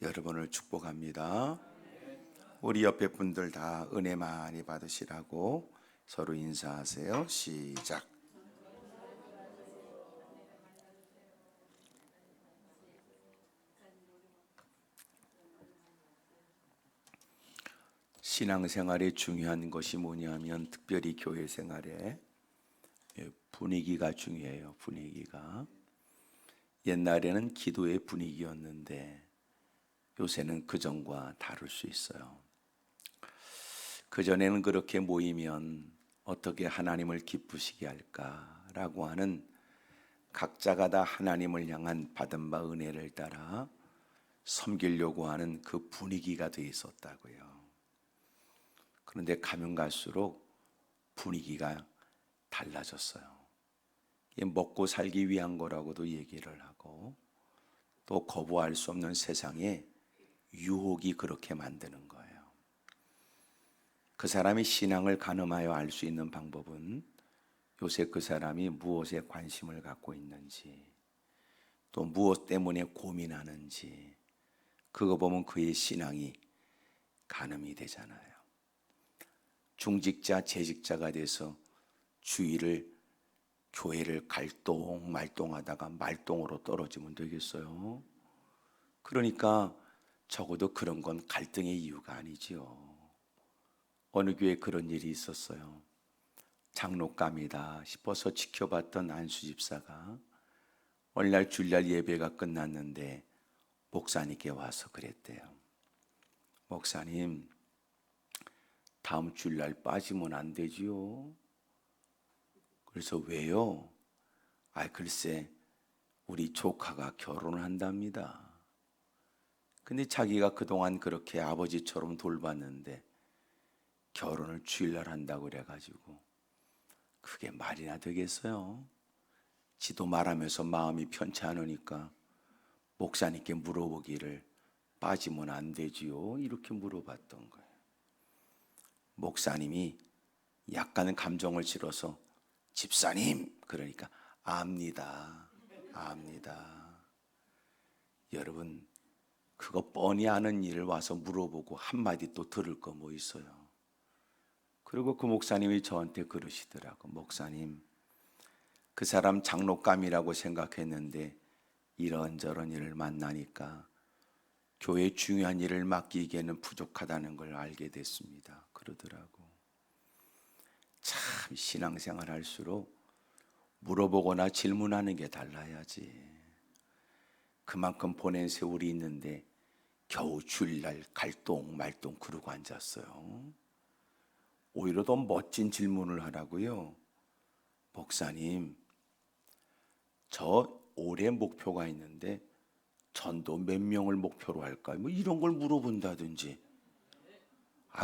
여러분을 축복합니다. 우리 옆에 분들 다 은혜 많이 받으시라고 서로 인사하세요. 시작. 신앙생활에 중요한 것이 뭐냐면 특별히 교회 생활에 분위기가 중요해요. 분위기가. 옛날에는 기도의 분위기였는데 요새는 그전과 다를 수 있어요. 그전에는 그렇게 모이면 어떻게 하나님을 기쁘시게 할까라고 하는 각자가 다 하나님을 향한 받은 바 은혜를 따라 섬기려고 하는 그 분위기가 돼 있었다고요. 그런데 가면 갈수록 분위기가 달라졌어요. 먹고 살기 위한 거라고도 얘기를 하고 또 거부할 수 없는 세상에 유혹이 그렇게 만드는 거예요. 그 사람이 신앙을 가늠하여 알 수 있는 방법은 요새 그 사람이 무엇에 관심을 갖고 있는지 또 무엇 때문에 고민하는지 그거 보면 그의 신앙이 가늠이 되잖아요. 중직자, 재직자가 돼서 주일을 교회를 갈똥말똥하다가 말똥으로 떨어지면 되겠어요? 그러니까 적어도 그런 건 갈등의 이유가 아니지요. 어느 교회에 그런 일이 있었어요. 장로감이다 싶어서 지켜봤던 안수 집사가 어느 날 주일날 예배가 끝났는데 목사님께 와서 그랬대요. 목사님, 다음 주일날 빠지면 안 되지요? 그래서 왜요? 글쎄 우리 조카가 결혼을 한답니다. 근데 자기가 그동안 그렇게 아버지처럼 돌봤는데 결혼을 주일날 한다고 그래가지고 그게 말이나 되겠어요? 지도 말하면서 마음이 편치 않으니까 목사님께 물어보기를 빠지면 안 되지요? 이렇게 물어봤던 거예요. 목사님이 약간 감정을 실어서 집사님 그러니까 압니다. 여러분 그거 뻔히 아는 일을 와서 물어보고 한마디 또 들을 거 뭐 있어요. 그리고 그 목사님이 저한테 그러시더라고. 목사님 그 사람 장로감이라고 생각했는데 이런저런 일을 만나니까 교회 중요한 일을 맡기기에는 부족하다는 걸 알게 됐습니다. 그러더라고. 참 신앙생활 할수록 물어보거나 질문하는 게 달라야지. 그만큼 보낸 세월이 있는데 겨우 주일날 갈똥말똥 그러고 앉았어요. 오히려 더 멋진 질문을 하라고요. 목사님, 저 올해 목표가 있는데 전도 몇 명을 목표로 할까요? 뭐 이런 걸 물어본다든지.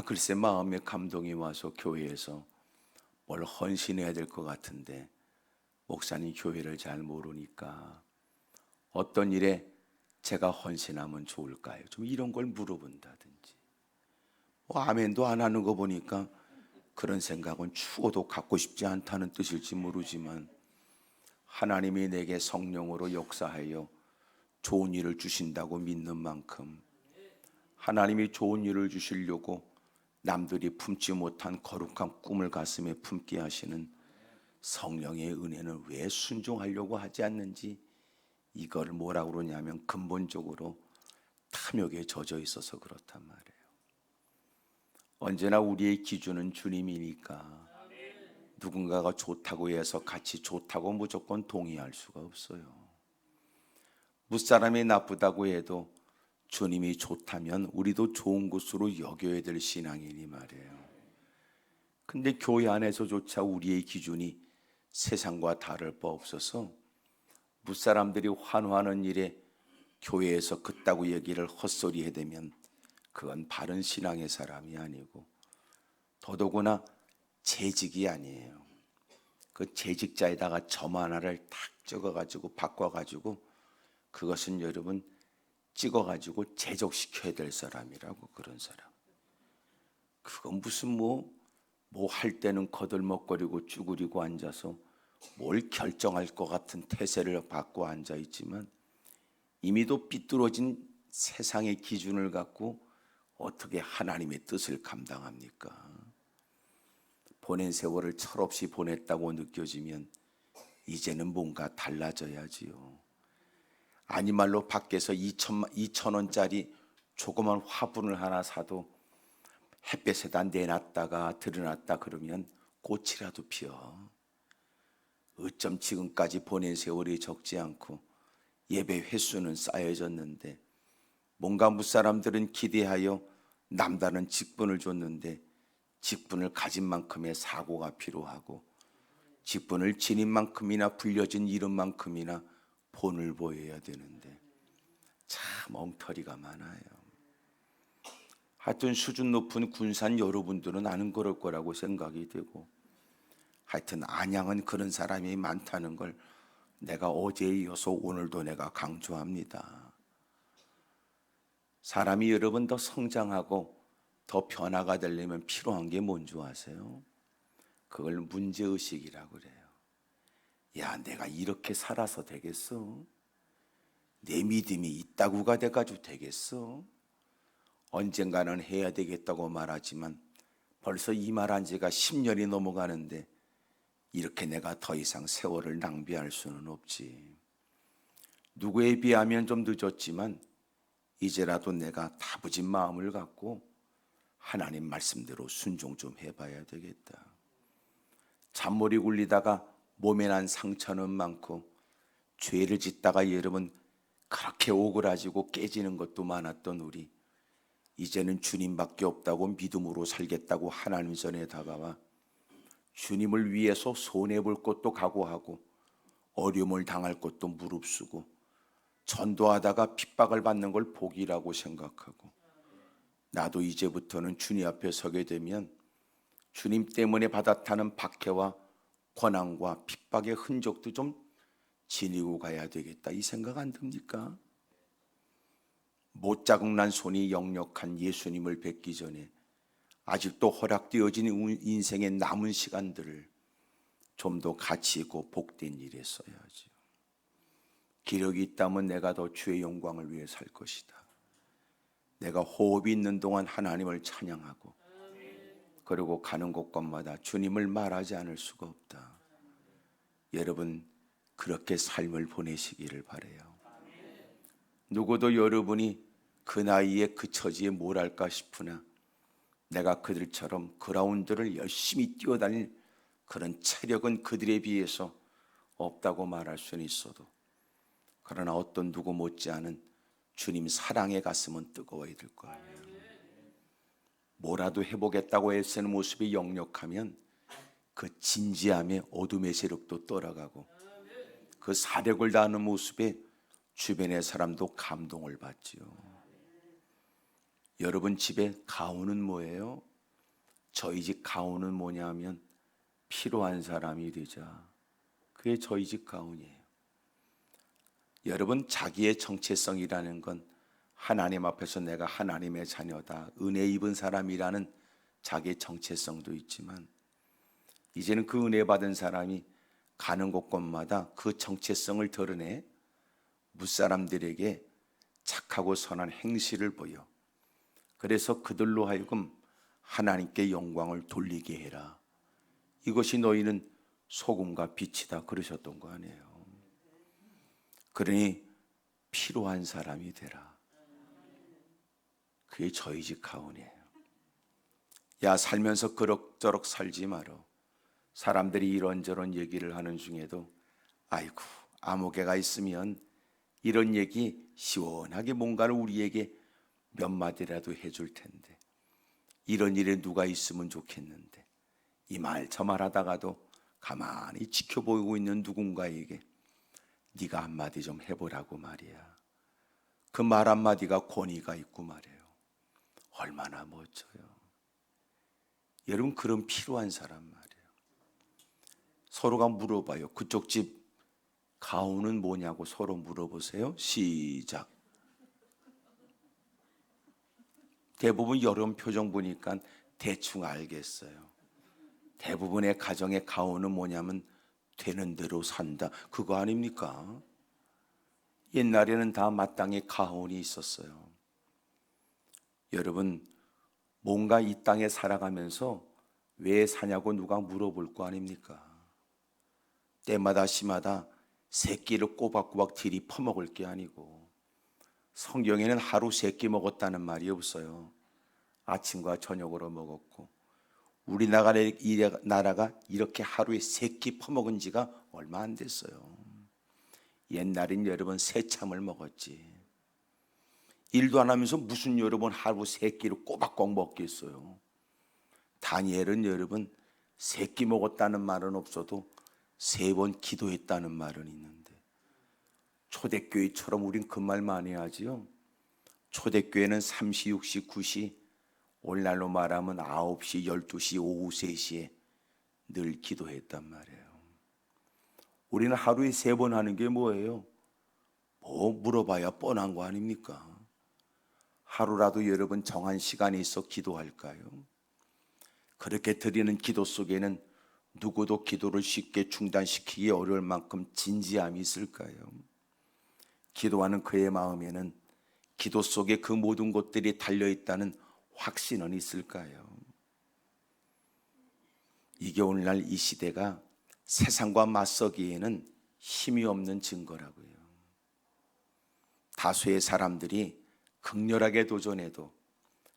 글쎄 마음에 감동이 와서 교회에서 뭘 헌신해야 될 것 같은데 목사님 교회를 잘 모르니까 어떤 일에 제가 헌신하면 좋을까요? 좀 이런 걸 물어본다든지. 아멘도 안 하는 거 보니까 그런 생각은 죽어도 갖고 싶지 않다는 뜻일지 모르지만 하나님이 내게 성령으로 역사하여 좋은 일을 주신다고 믿는 만큼 하나님이 좋은 일을 주시려고 남들이 품지 못한 거룩한 꿈을 가슴에 품게 하시는 성령의 은혜는 왜 순종하려고 하지 않는지 이걸 뭐라고 그러냐면 근본적으로 탐욕에 젖어 있어서 그렇단 말이에요. 언제나 우리의 기준은 주님이니까 누군가가 좋다고 해서 같이 좋다고 무조건 동의할 수가 없어요. 무사람이 나쁘다고 해도 주님이 좋다면 우리도 좋은 것으로 여겨야 될 신앙이니 말이에요. 근데 교회 안에서조차 우리의 기준이 세상과 다를 바 없어서 무사람들이 환호하는 일에 교회에서 그따구 얘기를 헛소리 해대면 그건 바른 신앙의 사람이 아니고 더더구나 재직이 아니에요. 그 재직자에다가 점 하나를 탁 찍어가지고 바꿔가지고 그것은 여러분 찍어가지고 제적시켜야 될 사람이라고. 그런 사람 그건 무슨 뭐 할 때는 거들먹거리고 쭈그리고 앉아서 뭘 결정할 것 같은 태세를 받고 앉아있지만 이미도 삐뚤어진 세상의 기준을 갖고 어떻게 하나님의 뜻을 감당합니까? 보낸 세월을 철없이 보냈다고 느껴지면 이제는 뭔가 달라져야지요. 아니 말로 밖에서 2,000원짜리 조그만 화분을 하나 사도 햇볕에다 내놨다가 들여놨다 그러면 꽃이라도 피어. 어쩜 지금까지 보낸 세월이 적지 않고 예배 횟수는 쌓여졌는데 뭔가 무사람들은 기대하여 남다른 직분을 줬는데 직분을 가진 만큼의 사고가 필요하고 직분을 지닌 만큼이나 불려진 이름만큼이나 본을 보여야 되는데 참 엉터리가 많아요. 하여튼 수준 높은 군산 여러분들은 아는 그럴 거라고 생각이 되고, 하여튼 안양은 그런 사람이 많다는 걸 내가 어제에 이어서 오늘도 내가 강조합니다. 사람이 여러분 더 성장하고 더 변화가 되려면 필요한 게 뭔지 아세요? 그걸 문제의식이라고 그래요. 야, 내가 이렇게 살아서 되겠어? 내 믿음이 있다고가 돼가지고 되겠어? 언젠가는 해야 되겠다고 말하지만 벌써 이 말한 지가 10년이 넘어가는데 이렇게 내가 더 이상 세월을 낭비할 수는 없지. 누구에 비하면 좀 늦었지만 이제라도 내가 다부진 마음을 갖고 하나님 말씀대로 순종 좀 해봐야 되겠다. 잔머리 굴리다가 몸에 난 상처는 많고 죄를 짓다가 여러분 그렇게 오그라지고 깨지는 것도 많았던 우리, 이제는 주님밖에 없다고 믿음으로 살겠다고 하나님 전에 다가와 주님을 위해서 손해볼 것도 각오하고 어려움을 당할 것도 무릅쓰고 전도하다가 핍박을 받는 걸 복이라고 생각하고, 나도 이제부터는 주님 앞에 서게 되면 주님 때문에 받아타는 박해와 고난과 핍박의 흔적도 좀 지니고 가야 되겠다, 이 생각 안 듭니까? 못자국난 손이 역력한 예수님을 뵙기 전에 아직도 허락되어진 인생의 남은 시간들을 좀 더 가치 있고 복된 일에 써야죠. 기력이 있다면 내가 더 주의 영광을 위해 살 것이다. 내가 호흡이 있는 동안 하나님을 찬양하고 그리고 가는 곳곳마다 주님을 말하지 않을 수가 없다. 여러분 그렇게 삶을 보내시기를 바라요. 누구도 여러분이 그 나이에 그 처지에 뭘 할까 싶으나 내가 그들처럼 그라운드를 열심히 뛰어다닐 그런 체력은 그들에 비해서 없다고 말할 수는 있어도, 그러나 어떤 누구 못지않은 주님 사랑의 가슴은 뜨거워야 될 거 아니에요. 뭐라도 해보겠다고 애쓰는 모습이 역력하면 그 진지함에 어둠의 세력도 떠나가고 그 사력을 다하는 모습에 주변의 사람도 감동을 받지요. 여러분 집에 가훈은 뭐예요? 저희 집 가훈은 뭐냐면 필요한 사람이 되자. 그게 저희 집 가훈이에요. 여러분 자기의 정체성이라는 건 하나님 앞에서 내가 하나님의 자녀다, 은혜 입은 사람이라는 자기의 정체성도 있지만 이제는 그 은혜 받은 사람이 가는 곳곳마다 그 정체성을 드러내 무사람들에게 착하고 선한 행실을 보여 그래서 그들로 하여금 하나님께 영광을 돌리게 해라. 이것이 너희는 소금과 빛이다 그러셨던 거 아니에요. 그러니 필요한 사람이 되라. 그게 저희 집 가훈이에요. 야, 살면서 그럭저럭 살지 마라. 사람들이 이런저런 얘기를 하는 중에도 아이고 아무개가 있으면 이런 얘기 시원하게 뭔가를 우리에게 몇 마디라도 해줄 텐데, 이런 일에 누가 있으면 좋겠는데, 이 말 저 말 하다가도 가만히 지켜보고 있는 누군가에게 네가 한마디 좀 해보라고 말이야. 그 말 한마디가 권위가 있고 말이에요. 얼마나 멋져요. 여러분 그런 필요한 사람 말이에요. 서로가 물어봐요. 그쪽 집 가훈은 뭐냐고 서로 물어보세요. 시작. 대부분 여러분 표정 보니까 대충 알겠어요. 대부분의 가정의 가훈은 뭐냐면 되는 대로 산다, 그거 아닙니까? 옛날에는 다 마땅히 가훈이 있었어요. 여러분, 뭔가 이 땅에 살아가면서 왜 사냐고 누가 물어볼 거 아닙니까? 때마다 시마다 새끼를 꼬박꼬박 들이 퍼먹을 게 아니고, 성경에는 하루 세끼 먹었다는 말이 없어요. 아침과 저녁으로 먹었고, 우리나라가 이렇게 하루에 세끼 퍼먹은 지가 얼마 안 됐어요. 옛날엔 여러분 새참을 먹었지. 일도 안 하면서 무슨 여러분 하루 세끼를 꼬박꼬박 먹겠어요. 다니엘은 여러분 세끼 먹었다는 말은 없어도 3번 기도했다는 말은 있는데, 초대교회처럼 우린 그 말 많이 하지요. 초대교회는 3시, 6시, 9시, 오늘날로 말하면 9시, 12시, 오후 3시에 늘 기도했단 말이에요. 우리는 하루에 3번 하는 게 뭐예요? 뭐 물어봐야 뻔한 거 아닙니까? 하루라도 여러분 정한 시간이 있어 기도할까요? 그렇게 드리는 기도 속에는 누구도 기도를 쉽게 중단시키기 어려울 만큼 진지함이 있을까요? 기도하는 그의 마음에는 기도 속에 그 모든 것들이 달려있다는 확신은 있을까요? 이게 오늘날 이 시대가 세상과 맞서기에는 힘이 없는 증거라고요. 다수의 사람들이 극렬하게 도전해도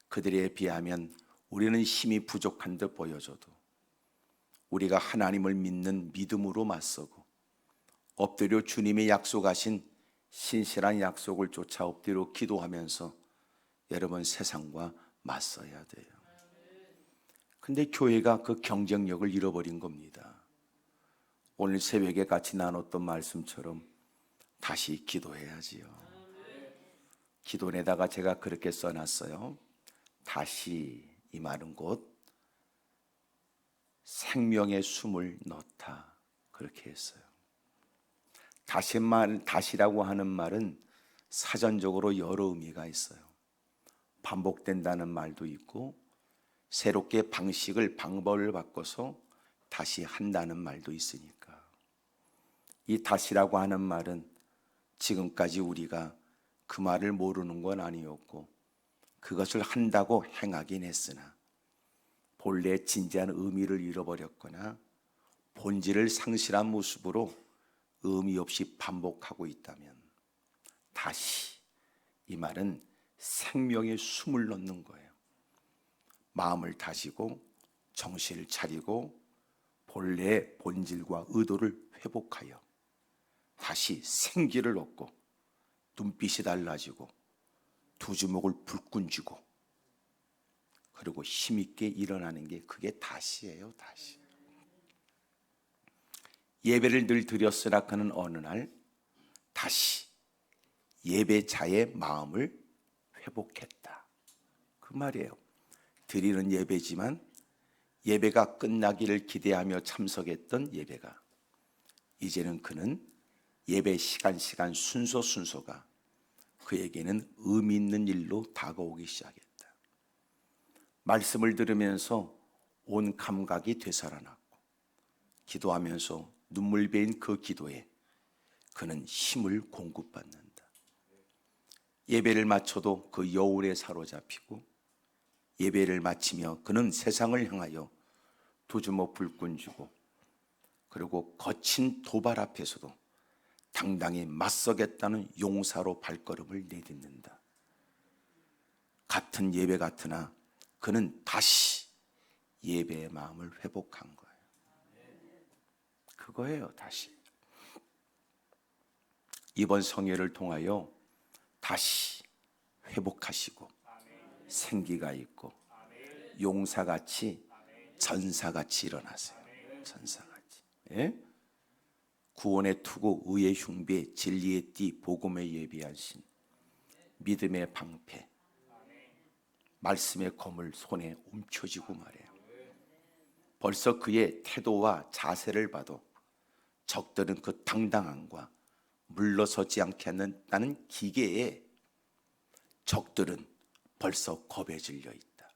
그들에 비하면 우리는 힘이 부족한 듯 보여져도, 우리가 하나님을 믿는 믿음으로 맞서고 엎드려 주님의 약속하신 신실한 약속을 쫓아 엎드려 기도하면서 여러분 세상과 맞서야 돼요. 근데 교회가 그 경쟁력을 잃어버린 겁니다. 오늘 새벽에 같이 나눴던 말씀처럼 다시 기도해야지요. 기도에다가 제가 그렇게 써놨어요. 다시, 이 말은 곧 생명의 숨을 넣다, 그렇게 했어요. 다시라고 하는 말은 사전적으로 여러 의미가 있어요. 반복된다는 말도 있고, 새롭게 방법을 바꿔서 다시 한다는 말도 있으니까. 이 다시라고 하는 말은 지금까지 우리가 그 말을 모르는 건 아니었고, 그것을 한다고 행하긴 했으나 본래 진지한 의미를 잃어버렸거나 본질을 상실한 모습으로 의미 없이 반복하고 있다면, 다시, 이 말은 생명의 숨을 넣는 거예요. 마음을 다지고 정신을 차리고 본래의 본질과 의도를 회복하여 다시 생기를 얻고 눈빛이 달라지고 두 주먹을 불끈 쥐고 그리고 힘있게 일어나는 게 그게 다시예요. 다시. 예배를 늘 드렸으나 그는 어느 날 다시 예배자의 마음을 회복했다, 그 말이에요. 드리는 예배지만 예배가 끝나기를 기대하며 참석했던 예배가 이제는 그는 예배 시간 순서가 그에게는 의미 있는 일로 다가오기 시작했다. 말씀을 들으면서 온 감각이 되살아났고 기도하면서 눈물 베인 그 기도에 그는 힘을 공급받는다. 예배를 마쳐도 그 여울에 사로잡히고 예배를 마치며 그는 세상을 향하여 두 주먹 불끈 쥐고 그리고 거친 도발 앞에서도 당당히 맞서겠다는 용사로 발걸음을 내딛는다. 같은 예배 같으나 그는 다시 예배의 마음을 회복한 거예요. 그거예요. 다시. 이번 성회를 통하여 다시 회복하시고 생기가 있고 용사같이 전사같이 일어나세요. 전사같이. 예? 구원의 투구, 의의 흉배, 진리의 띠, 복음의 예비하신 믿음의 방패, 말씀의 검을 손에 움켜쥐고 말해요. 벌써 그의 태도와 자세를 봐도 적들은 그 당당함과 물러서지 않게 한다는 기계에 적들은 벌써 겁에 질려 있다.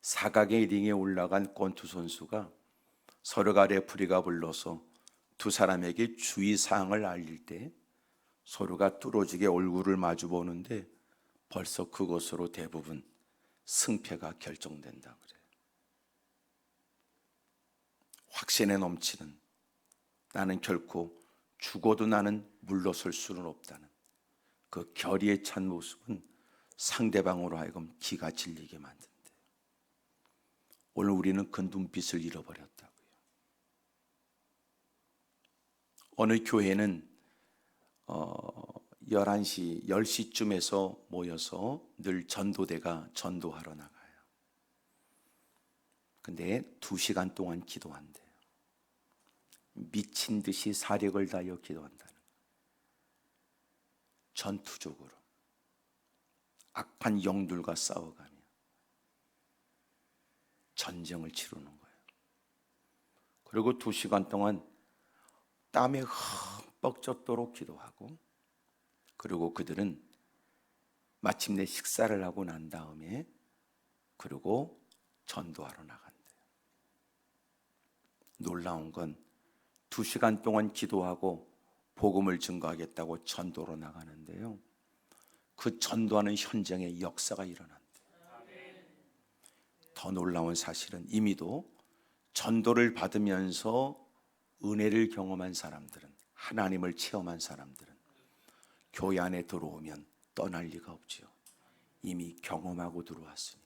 사각의 링에 올라간 권투 선수가 서로가 레프리가 불러서 두 사람에게 주의사항을 알릴 때 서로가 뚫어지게 얼굴을 마주 보는데 벌써 그것으로 대부분 승패가 결정된다 그래요. 확신에 넘치는, 나는 결코 죽어도 나는 물러설 수는 없다는 그 결의에 찬 모습은 상대방으로 하여금 기가 질리게 만든대요. 오늘 우리는 그 눈빛을 잃어버렸다고요. 어느 교회는 11시, 10시쯤에서 모여서 늘 전도대가 전도하러 나가요. 근데 2시간 동안 기도한대요. 미친 듯이 사력을 다하여 기도한다는 거예요. 전투적으로 악한 영들과 싸워가며 전쟁을 치르는 거예요. 그리고 2시간 동안 땀에 흠뻑 젖도록 기도하고, 그리고 그들은 마침내 식사를 하고 난 다음에 그리고 전도하러 나간대요. 놀라운 건 2시간 동안 기도하고 복음을 증거하겠다고 전도로 나가는데요, 그 전도하는 현장에 역사가 일어난대요. 더 놀라운 사실은 이미도 전도를 받으면서 은혜를 경험한 사람들은, 하나님을 체험한 사람들은 교회 안에 들어오면 떠날 리가 없지요. 이미 경험하고 들어왔으니.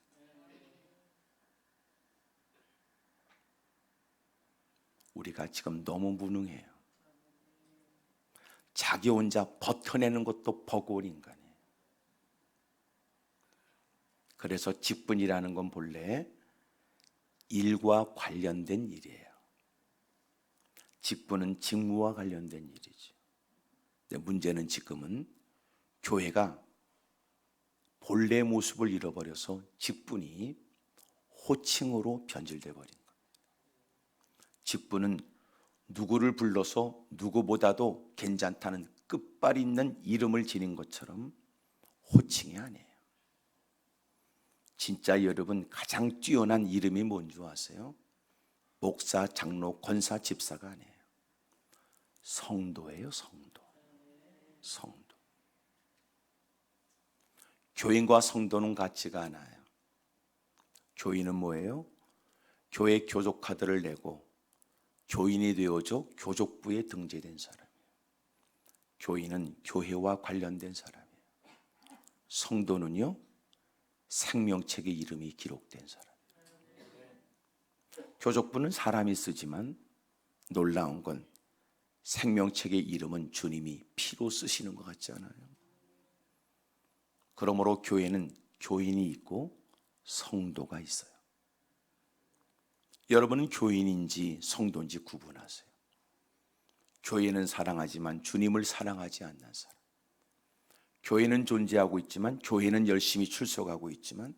우리가 지금 너무 무능해요. 자기 혼자 버텨내는 것도 버거운 인간이에요. 그래서 직분이라는 건 본래 일과 관련된 일이에요. 직분은 직무와 관련된 일이죠. 근데 문제는 지금은 교회가 본래 모습을 잃어버려서 직분이 호칭으로 변질돼 버린 거예요. 직분은 누구를 불러서 누구보다도 괜찮다는 끝발 있는 이름을 지닌 것처럼 호칭이 아니에요. 진짜 여러분 가장 뛰어난 이름이 뭔지 아세요? 목사, 장로, 권사, 집사가 아니에요. 성도예요. 성도. 성도. 교인과 성도는 같지가 않아요. 교인은 뭐예요? 교회 교족 카드를 내고 교인이 되어져 교족부에 등재된 사람이에요. 교인은 교회와 관련된 사람이에요. 성도는요, 생명책의 이름이 기록된 사람이에요. 교족부는 사람이 쓰지만 놀라운 건 생명책의 이름은 주님이 피로 쓰시는 것 같지 않아요? 그러므로 교회는 교인이 있고 성도가 있어요. 여러분은 교인인지 성도인지 구분하세요. 교회는 사랑하지만 주님을 사랑하지 않는 사람. 교회는 존재하고 있지만, 교회는 열심히 출석하고 있지만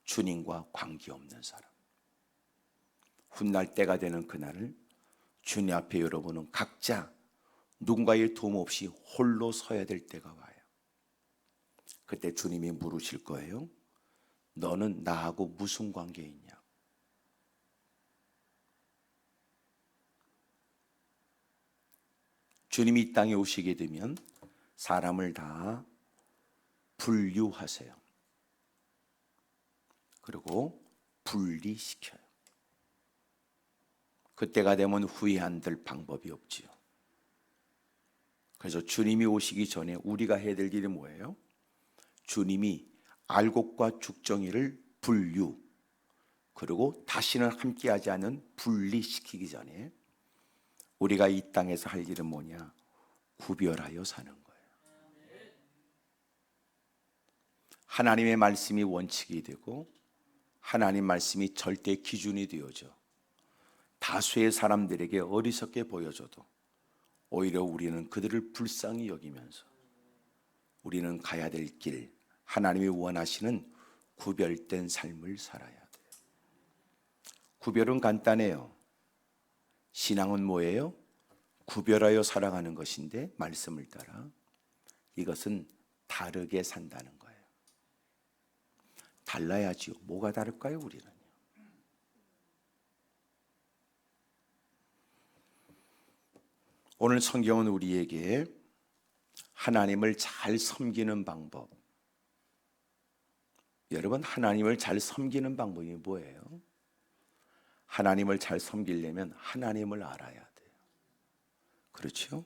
주님과 관계없는 사람. 훗날 때가 되는 그날을 주님 앞에 여러분은 각자 누군가의 도움 없이 홀로 서야 될 때가 와요. 그때 주님이 물으실 거예요. 너는 나하고 무슨 관계 있냐? 주님이 이 땅에 오시게 되면 사람을 다 분류하세요. 그리고 분리시켜요. 그때가 되면 후회 안 될 방법이 없지요. 그래서 주님이 오시기 전에 우리가 해야 될 일이 뭐예요? 주님이 알곡과 죽정이를 분류, 그리고 다시는 함께하지 않는 분리시키기 전에 우리가 이 땅에서 할 일은 뭐냐? 구별하여 사는 거예요. 하나님의 말씀이 원칙이 되고 하나님 말씀이 절대 기준이 되어져 다수의 사람들에게 어리석게 보여져도 오히려 우리는 그들을 불쌍히 여기면서 우리는 가야 될 길, 하나님이 원하시는 구별된 삶을 살아야 돼요. 구별은 간단해요. 신앙은 뭐예요? 구별하여 살아가는 것인데, 말씀을 따라 이것은 다르게 산다는 거예요. 달라야지요. 뭐가 다를까요, 우리는요? 오늘 성경은 우리에게 하나님을 잘 섬기는 방법, 여러분, 하나님을 잘 섬기는 방법이 뭐예요? 하나님을 잘 섬기려면 하나님을 알아야 돼요. 그렇죠?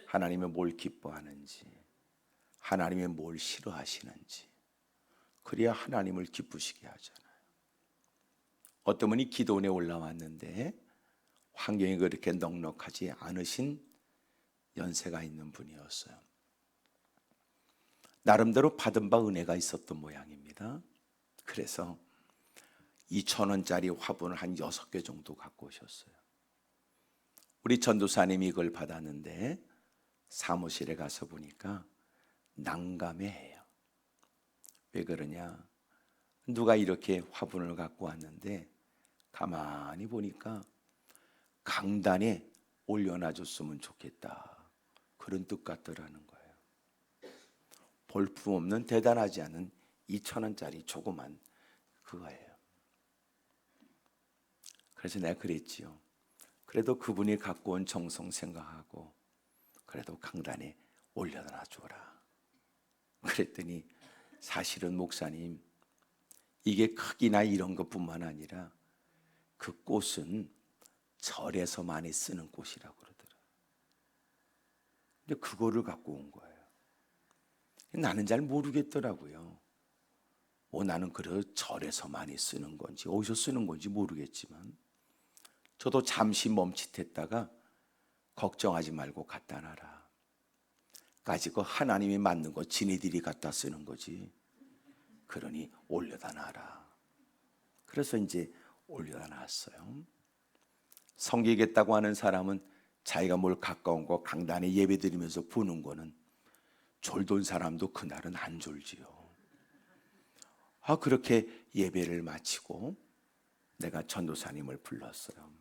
하나님이 뭘 기뻐하는지, 하나님이 뭘 싫어하시는지, 그래야 하나님을 기쁘시게 하잖아요. 어떤 분이 기도원에 올라왔는데 환경이 그렇게 넉넉하지 않으신 연세가 있는 분이었어요. 나름대로 받은 바 은혜가 있었던 모양입니다. 그래서 2,000원짜리 화분을 한 6개 정도 갖고 오셨어요. 우리 전도사님이 이걸 받았는데 사무실에 가서 보니까 난감해해요. 왜 그러냐? 누가 이렇게 화분을 갖고 왔는데 가만히 보니까 강단에 올려놔줬으면 좋겠다, 그런 뜻 같더라는 거예요. 볼품없는 대단하지 않은 2,000원짜리 조그만 그거예요. 그래서 내가 그랬지요. 그래도 그분이 갖고 온 정성 생각하고 그래도 강단에 올려놔 줘라. 그랬더니 사실은 목사님, 이게 크기나 이런 것뿐만 아니라 그 꽃은 절에서 많이 쓰는 꽃이라고 그러더라고요. 근데 그거를 갖고 온 거예요. 나는 잘 모르겠더라고요. 나는 그래 절에서 많이 쓰는 건지 어디서 쓰는 건지 모르겠지만 저도 잠시 멈칫했다가 걱정하지 말고 갖다 놔라. 가지고 하나님이 만든 거 지네들이 갖다 쓰는 거지. 그러니 올려다 놔라. 그래서 이제 올려다 놨어요. 섬기겠다고 하는 사람은 자기가 뭘 가까운 거 강단에 예배 드리면서 보는 거는 졸던 사람도 그날은 안 졸지요. 그렇게 예배를 마치고 내가 전도사님을 불렀어요.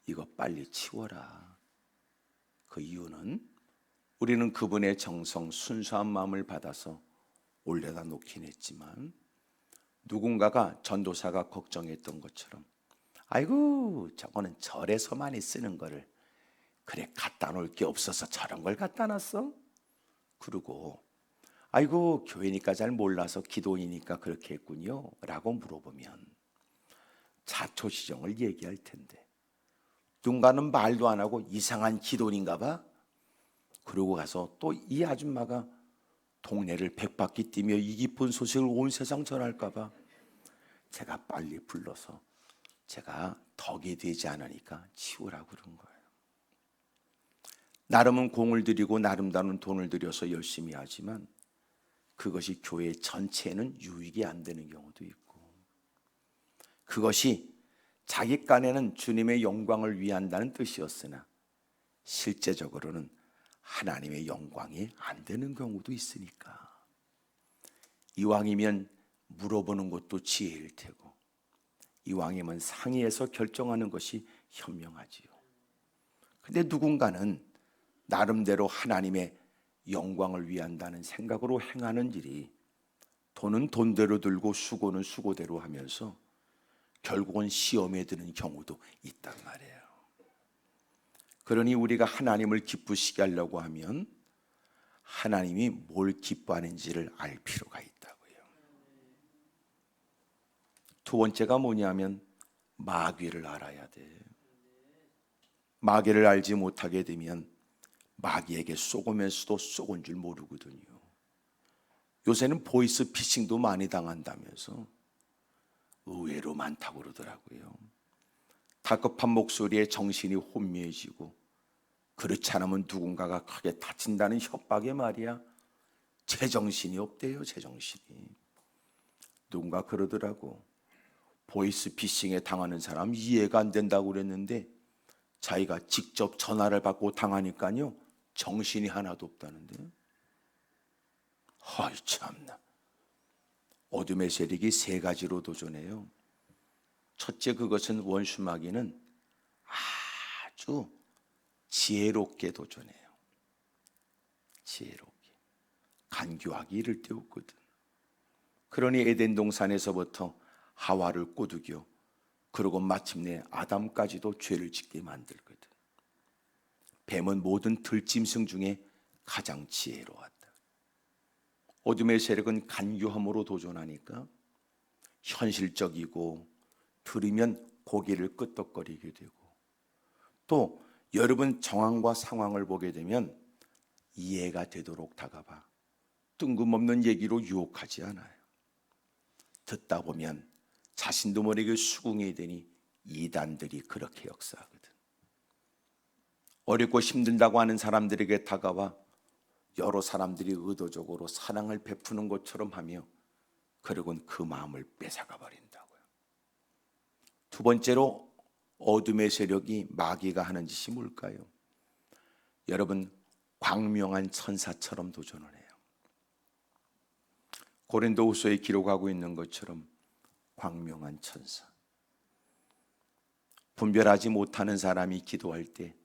이거 빨리 치워라. 그 이유는 우리는 그분의 정성, 순수한 마음을 받아서 올려다 놓긴 했지만 누군가가 전도사가 걱정했던 것처럼 아이고 저거는 절에서 많이 쓰는 거를 그래 갖다 놓을 게 없어서 저런 걸 갖다 놨어? 그리고 아이고 교회니까 잘 몰라서 기도이니까 그렇게 했군요 라고 물어보면 자초지종을 얘기할 텐데 누군가는 말도 안 하고 이상한 기도인가 봐. 그러고 가서 또 이 아줌마가 동네를 100바퀴 뛰며 이 기쁜 소식을 온 세상 전할까 봐 제가 빨리 불러서 제가 덕이 되지 않으니까 치우라고 그런 거예요. 나름은 공을 들이고 나름다운 돈을 들여서 열심히 하지만 그것이 교회 전체에는 유익이 안 되는 경우도 있고 그것이 자기 간에는 주님의 영광을 위한다는 뜻이었으나 실제적으로는 하나님의 영광이 안 되는 경우도 있으니까 이왕이면 물어보는 것도 지혜일 테고 이왕이면 상의해서 결정하는 것이 현명하지요. 근데 누군가는 나름대로 하나님의 영광을 위한다는 생각으로 행하는 일이 돈은 돈대로 들고 수고는 수고대로 하면서 결국은 시험에 드는 경우도 있단 말이에요. 그러니 우리가 하나님을 기쁘시게 하려고 하면 하나님이 뭘 기뻐하는지를 알 필요가 있다고요. 두 번째가 뭐냐면 마귀를 알아야 돼. 마귀를 알지 못하게 되면 마귀에게 속으면서도 속은 줄 모르거든요. 요새는 보이스 피싱도 많이 당한다면서 의외로 많다고 그러더라고요. 다급한 목소리에 정신이 혼미해지고 그렇지 않으면 누군가가 크게 다친다는 협박에 말이야 제정신이 없대요. 제정신이. 누군가 그러더라고. 보이스 피싱에 당하는 사람 이해가 안 된다고 그랬는데 자기가 직접 전화를 받고 당하니까요 정신이 하나도 없다는데. 아이 참나. 어둠의 세력이 세 가지로 도전해요. 첫째, 그것은 원수 마귀는 아주 지혜롭게 도전해요. 지혜롭게. 간교하기 이를 데 없거든. 그러니 에덴 동산에서부터 하와를 꼬드겨 그러고 마침내 아담까지도 죄를 짓게 만들거든. 뱀은 모든 들짐승 중에 가장 지혜로웠다. 어둠의 세력은 간교함으로 도전하니까 현실적이고 들으면 고개를 끄덕거리게 되고, 또 여러분 정황과 상황을 보게 되면 이해가 되도록 다가봐 뜬금없는 얘기로 유혹하지 않아요. 듣다 보면 자신도 모르게 수긍이 되니 이단들이 그렇게 역사하거든. 어렵고 힘든다고 하는 사람들에게 다가와 여러 사람들이 의도적으로 사랑을 베푸는 것처럼 하며 그러곤 그 마음을 뺏어가 버린다고요. 두 번째로 어둠의 세력이, 마귀가 하는 짓이 뭘까요? 여러분, 광명한 천사처럼 도전을 해요. 고린도후서에 기록하고 있는 것처럼 광명한 천사. 분별하지 못하는 사람이 기도할 때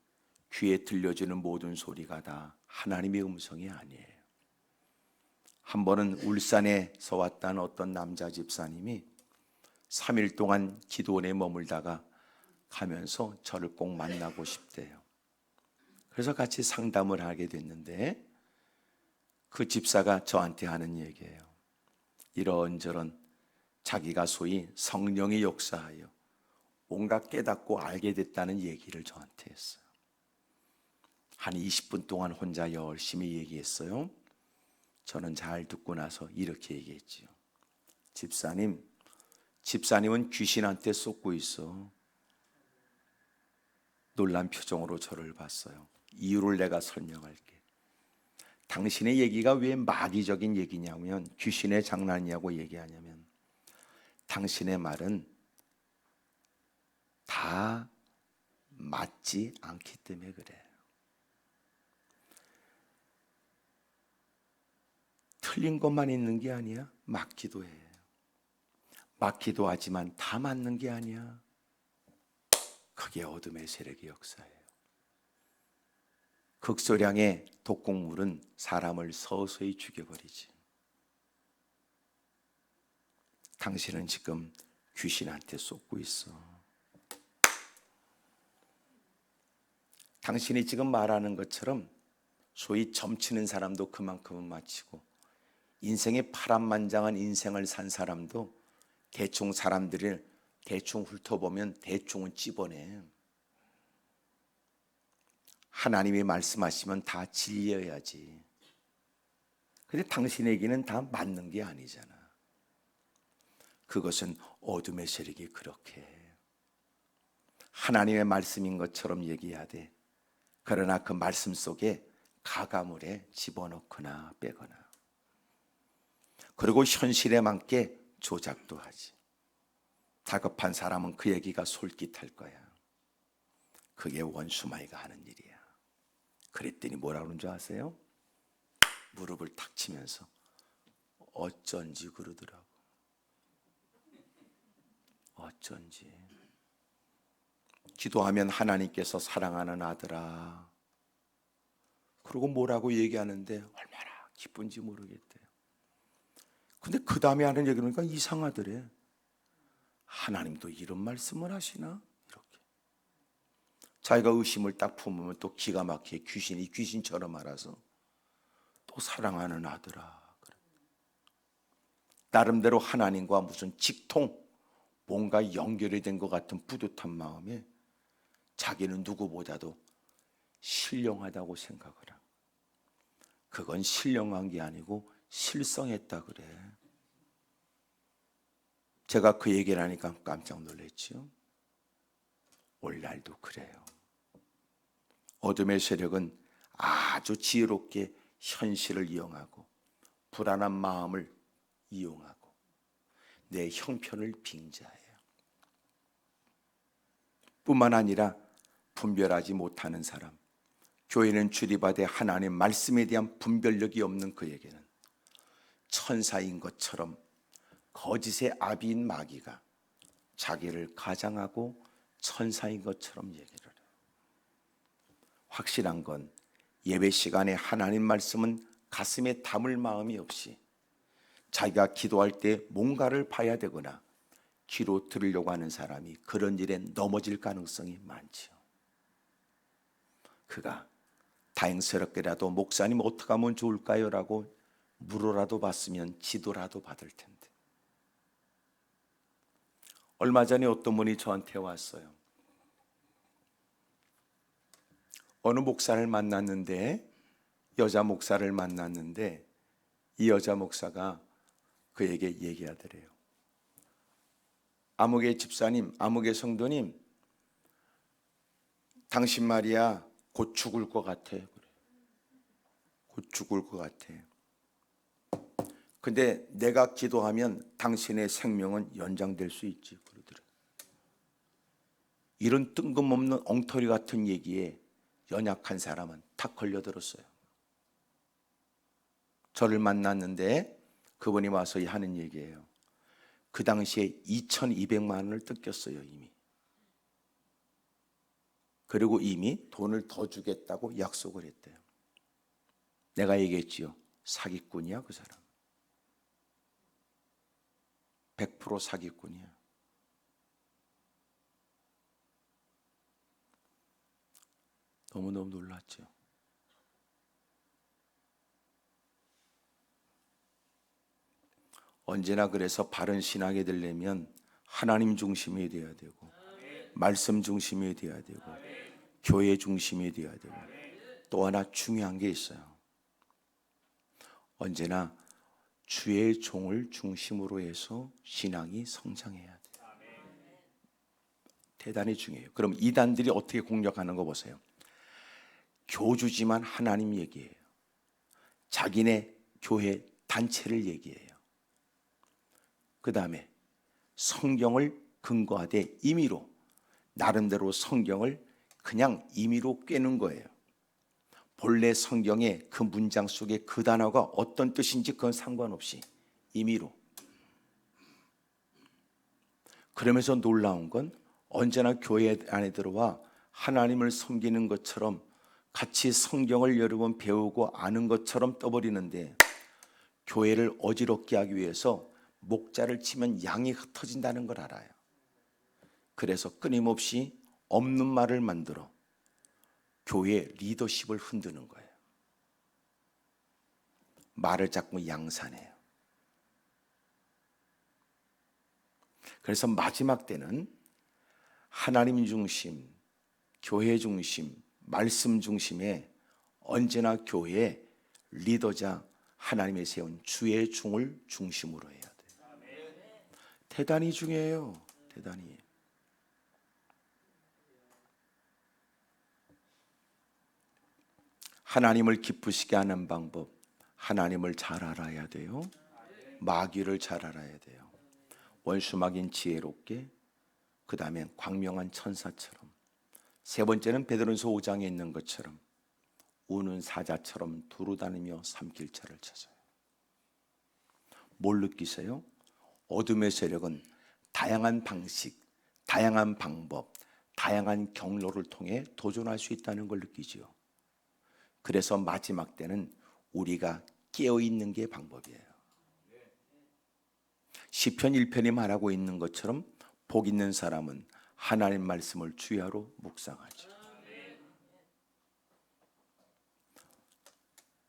귀에 들려지는 모든 소리가 다 하나님의 음성이 아니에요. 한 번은 울산에서 왔다는 어떤 남자 집사님이 3일 동안 기도원에 머물다가 가면서 저를 꼭 만나고 싶대요. 그래서 같이 상담을 하게 됐는데 그 집사가 저한테 하는 얘기예요. 이런저런 자기가 소위 성령의 역사하여 뭔가 깨닫고 알게 됐다는 얘기를 저한테 했어요. 한 20분 동안 혼자 열심히 얘기했어요. 저는 잘 듣고 나서 이렇게 얘기했지요. 집사님은 귀신한테 쏟고 있어. 놀란 표정으로 저를 봤어요. 이유를 내가 설명할게. 당신의 얘기가 왜 마귀적인 얘기냐면, 귀신의 장난이냐고 얘기하냐면, 당신의 말은 다 맞지 않기 때문에 그래. 틀린 것만 있는 게 아니야. 맞기도 해. 맞기도 하지만 다 맞는 게 아니야. 그게 어둠의 세력의 역사예요. 극소량의 독곡물은 사람을 서서히 죽여버리지. 당신은 지금 귀신한테 쏟고 있어. 당신이 지금 말하는 것처럼 소위 점치는 사람도 그만큼은 마치고, 인생의 파란만장한 인생을 산 사람도 대충 사람들을 대충 훑어보면 대충은 찝어내. 하나님이 말씀하시면 다 진리여야지. 근데 당신에게는 다 맞는 게 아니잖아. 그것은 어둠의 세력이 그렇게 해. 하나님의 말씀인 것처럼 얘기하되, 그러나 그 말씀 속에 가가물에 집어넣거나 빼거나, 그리고 현실에 맞게 조작도 하지. 다급한 사람은 그 얘기가 솔깃할 거야. 그게 원수마이가 하는 일이야. 그랬더니 뭐라 그러는 줄 아세요? 무릎을 탁 치면서 어쩐지 그러더라고. 어쩐지. 기도하면 하나님께서 사랑하는 아들아, 그리고 뭐라고 얘기하는데 얼마나 기쁜지 모르겠대요. 근데 그 다음에 하는 얘기를 보니까 이상하더래. 하나님도 이런 말씀을 하시나? 이렇게. 자기가 의심을 딱 품으면 또 기가 막히게 귀신이 귀신처럼 알아서 또 사랑하는 아들아. 나름대로 하나님과 무슨 직통, 뭔가 연결이 된 것 같은 뿌듯한 마음에 자기는 누구보다도 신령하다고 생각을 하고, 그건 신령한 게 아니고 실성했다 그래. 제가 그 얘기를 하니까 깜짝 놀랐지요. 오늘날도 그래요. 어둠의 세력은 아주 지혜롭게 현실을 이용하고 불안한 마음을 이용하고 내 형편을 빙자해요. 뿐만 아니라 분별하지 못하는 사람, 교회는 주립하되 하나님의 말씀에 대한 분별력이 없는 그에게는 천사인 것처럼 거짓의 아비인 마귀가 자기를 가장하고 천사인 것처럼 얘기를 해요. 확실한 건 예배 시간에 하나님 말씀은 가슴에 담을 마음이 없이 자기가 기도할 때 뭔가를 봐야 되거나 귀로 들으려고 하는 사람이 그런 일에 넘어질 가능성이 많지요. 그가 다행스럽게라도 목사님 어떻게 하면 좋을까요? 라고 물어라도 봤으면 지도라도 받을 텐데. 얼마 전에 어떤 분이 저한테 왔어요. 어느 목사를 만났는데, 여자 목사를 만났는데, 이 여자 목사가 그에게 얘기하더래요. 아무개 집사님, 아무개 성도님, 당신 말이야 곧 죽을 것 같아. 그래. 곧 죽을 것 같아. 근데 내가 기도하면 당신의 생명은 연장될 수 있지. 그러더래요. 이런 뜬금없는 엉터리 같은 얘기에 연약한 사람은 탁 걸려들었어요. 저를 만났는데 그분이 와서 하는 얘기예요. 그 당시에 2,200만 원을 뜯겼어요, 이미. 그리고 이미 돈을 더 주겠다고 약속을 했대요. 내가 얘기했지요. 사기꾼이야, 그 사람. 100% 사기꾼이야. 너무너무 놀랐죠. 언제나 그래서 바른 신학이 되려면 하나님 중심이 되어야 되고, 말씀 중심이 되어야 되고, 교회 중심이 되어야 되고, 또 하나 중요한 게 있어요. 언제나 주의 종을 중심으로 해서 신앙이 성장해야 돼요. 대단히 중요해요. 그럼 이단들이 어떻게 공략하는 거 보세요. 교주지만 하나님 얘기해요. 자기네 교회 단체를 얘기해요. 그 다음에 성경을 근거하되 임의로, 나름대로 성경을 그냥 임의로 꿰는 거예요. 본래 성경의 그 문장 속에 그 단어가 어떤 뜻인지 그건 상관없이 임의로. 그러면서 놀라운 건 언제나 교회 안에 들어와 하나님을 섬기는 것처럼 같이 성경을 여러 번 배우고 아는 것처럼 떠버리는데, 교회를 어지럽게 하기 위해서 목자를 치면 양이 흩어진다는 걸 알아요. 그래서 끊임없이 없는 말을 만들어 교회 리더십을 흔드는 거예요. 말을 자꾸 양산해요. 그래서 마지막 때는 하나님 중심, 교회 중심, 말씀 중심에 언제나 교회의 리더자 하나님의 세운 주의 종을 중심으로 해야 돼요. 대단히 중요해요. 대단히. 하나님을 기쁘시게 하는 방법, 하나님을 잘 알아야 돼요. 마귀를 잘 알아야 돼요. 원수막인 지혜롭게, 그 다음에 광명한 천사처럼, 세 번째는 베드로전서 5장에 있는 것처럼 우는 사자처럼 두루다니며 삼킬자를 찾아요. 뭘 느끼세요? 어둠의 세력은 다양한 방식, 다양한 방법, 다양한 경로를 통해 도전할 수 있다는 걸 느끼지요. 그래서 마지막 때는 우리가 깨어있는 게 방법이에요. 시편 1편이 말하고 있는 것처럼 복 있는 사람은 하나님 말씀을 주야로 묵상하죠.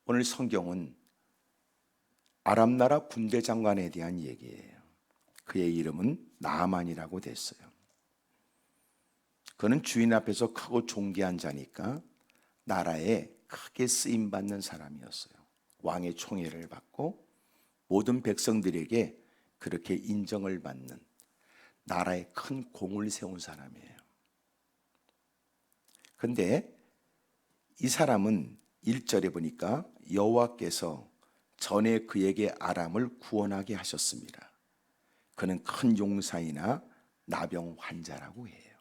오늘 성경은 아람 나라 군대 장관에 대한 얘기예요. 그의 이름은 나아만이라고 됐어요. 그는 주인 앞에서 크고 존귀한 자니까 나라에 크게 쓰임받는 사람이었어요. 왕의 총애를 받고 모든 백성들에게 그렇게 인정을 받는, 나라에 큰 공을 세운 사람이에요. 그런데 이 사람은 1절에 보니까 여호와께서 전에 그에게 아람을 구원하게 하셨습니다. 그는 큰 용사이나 나병 환자라고 해요.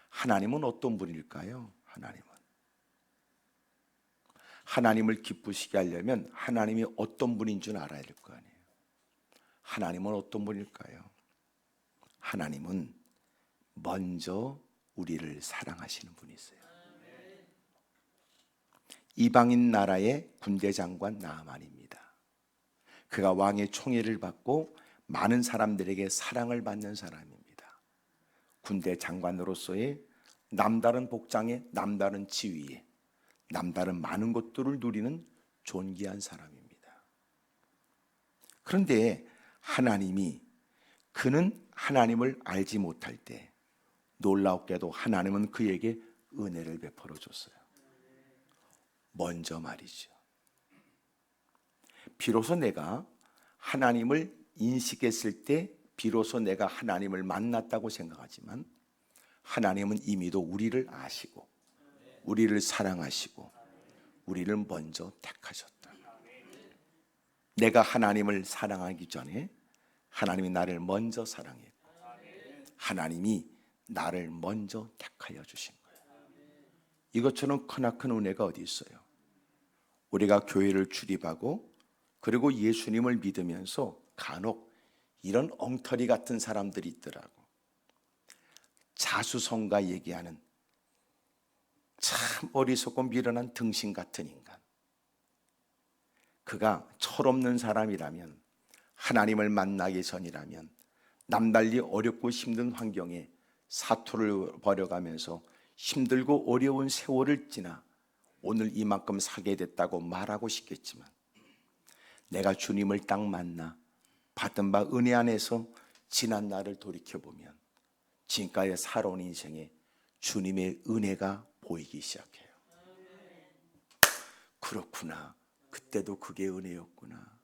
하나님은 어떤 분일까요? 하나님을 기쁘시게 하려면 하나님이 어떤 분인 줄 알아야 될 거 아니에요. 하나님은 어떤 분일까요? 하나님은 먼저 우리를 사랑하시는 분이세요. 이방인 나라의 군대 장관 나아만입니다. 그가 왕의 총애를 받고 많은 사람들에게 사랑을 받는 사람입니다. 군대 장관으로서의 남다른 복장에, 남다른 지위에, 남다른 많은 것들을 누리는 존귀한 사람입니다. 그런데 하나님이 그는 하나님을 알지 못할 때 놀랍게도 하나님은 그에게 은혜를 베풀어 줬어요. 먼저 말이죠. 비로소 내가 하나님을 인식했을 때 비로소 내가 하나님을 만났다고 생각하지만 하나님은 이미도 우리를 아시고 우리를 사랑하시고 우리를 먼저 택하셨다. 내가 하나님을 사랑하기 전에 하나님이 나를 먼저 사랑했고 하나님이 나를 먼저 택하여 주신 거예요. 이것처럼 크나큰 은혜가 어디 있어요? 우리가 교회를 출입하고 그리고 예수님을 믿으면서 간혹 이런 엉터리 같은 사람들이 있더라고. 자수성가 얘기하는 참 어리석고 미련한 등신 같은 인간. 그가 철없는 사람이라면, 하나님을 만나기 전이라면 남달리 어렵고 힘든 환경에 사투를 벌여가면서 힘들고 어려운 세월을 지나 오늘 이만큼 살게 됐다고 말하고 싶겠지만 내가 주님을 딱 만나 받은 바 은혜 안에서 지난 날을 돌이켜보면 지금까지 살아온 인생에 주님의 은혜가 보이기 시작해요. 그렇구나. 그때도 그게 은혜였구나.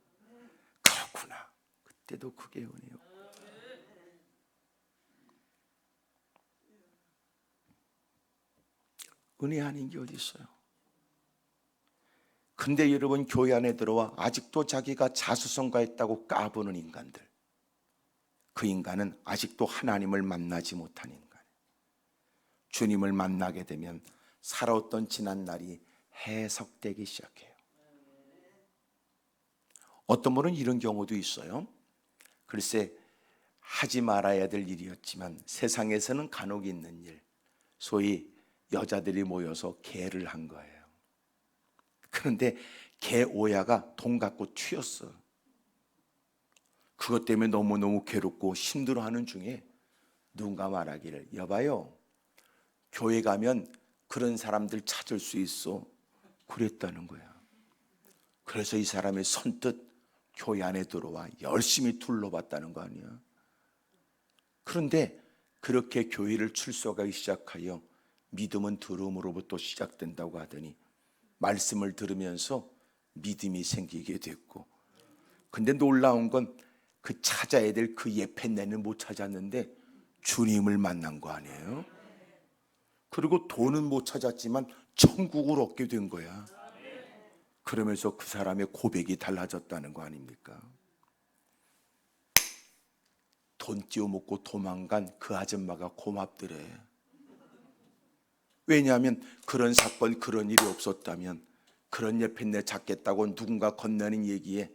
그렇구나. 그때도 그게 은혜였구나. 은혜 아닌 게 어디 있어요? 근데 여러분, 교회 안에 들어와 아직도 자기가 자수성가했다고 까부는 인간들, 그 인간은 아직도 하나님을 만나지 못한 인간. 주님을 만나게 되면 살아왔던 지난 날이 해석되기 시작해요. 어떤 분은 이런 경우도 있어요. 글쎄, 하지 말아야 될 일이었지만 세상에서는 간혹 있는 일, 소위 여자들이 모여서 개를 한 거예요. 그런데 개 오야가 돈 갖고 튀었어. 그것 때문에 너무너무 괴롭고 힘들어하는 중에 누군가 말하기를, 여봐요, 교회 가면 그런 사람들 찾을 수 있어. 그랬다는 거야. 그래서 이 사람이 선뜻 교회 안에 들어와 열심히 둘러봤다는 거 아니야. 그런데 그렇게 교회를 출석하기 시작하여 믿음은 들음으로부터 시작된다고 하더니 말씀을 들으면서 믿음이 생기게 됐고, 근데 놀라운 건 그 찾아야 될 그 예편내는 못 찾았는데 주님을 만난 거 아니에요? 그리고 돈은 못 찾았지만 천국을 얻게 된 거야. 그러면서 그 사람의 고백이 달라졌다는 거 아닙니까? 돈 띄워먹고 도망간 그 아줌마가 고맙더래. 왜냐하면 그런 사건, 그런 일이 없었다면 그런 예편내 찾겠다고 누군가 건네는 얘기에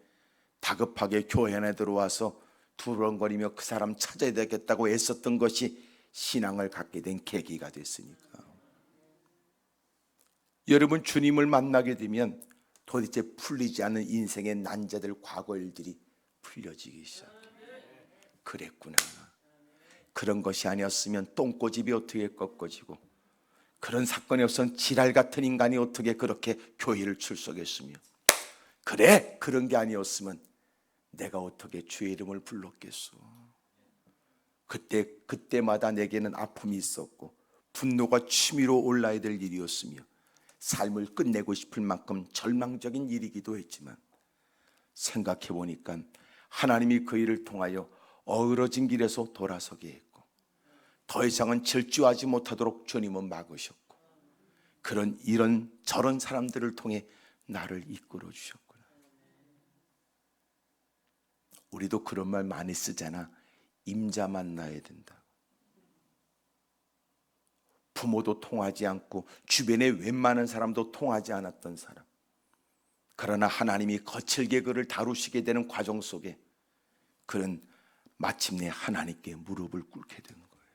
다급하게 교회 안에 들어와서 두런거리며 그 사람 찾아야 되겠다고 애썼던 것이 신앙을 갖게 된 계기가 됐으니까. 여러분, 주님을 만나게 되면 도대체 풀리지 않는 인생의 난제들, 과거 일들이 풀려지기 시작해요. 그랬구나. 그런 것이 아니었으면 똥꼬집이 어떻게 꺾어지고, 그런 사건이 없으면 지랄 같은 인간이 어떻게 그렇게 교회를 출석했으며, 그래, 그런 게 아니었으면 내가 어떻게 주의 이름을 불렀겠소. 그때마다 내게는 아픔이 있었고 분노가 치밀어 올라야 될 일이었으며 삶을 끝내고 싶을 만큼 절망적인 일이기도 했지만, 생각해 보니까 하나님이 그 일을 통하여 어그러진 길에서 돌아서게 했고 더 이상은 질주하지 못하도록 주님은 막으셨고, 그런 이런 저런 사람들을 통해 나를 이끌어 주셨구나. 우리도 그런 말 많이 쓰잖아. 임자 만나야 된다. 부모도 통하지 않고 주변에 웬만한 사람도 통하지 않았던 사람, 그러나 하나님이 거칠게 그를 다루시게 되는 과정 속에 그는 마침내 하나님께 무릎을 꿇게 된 거예요.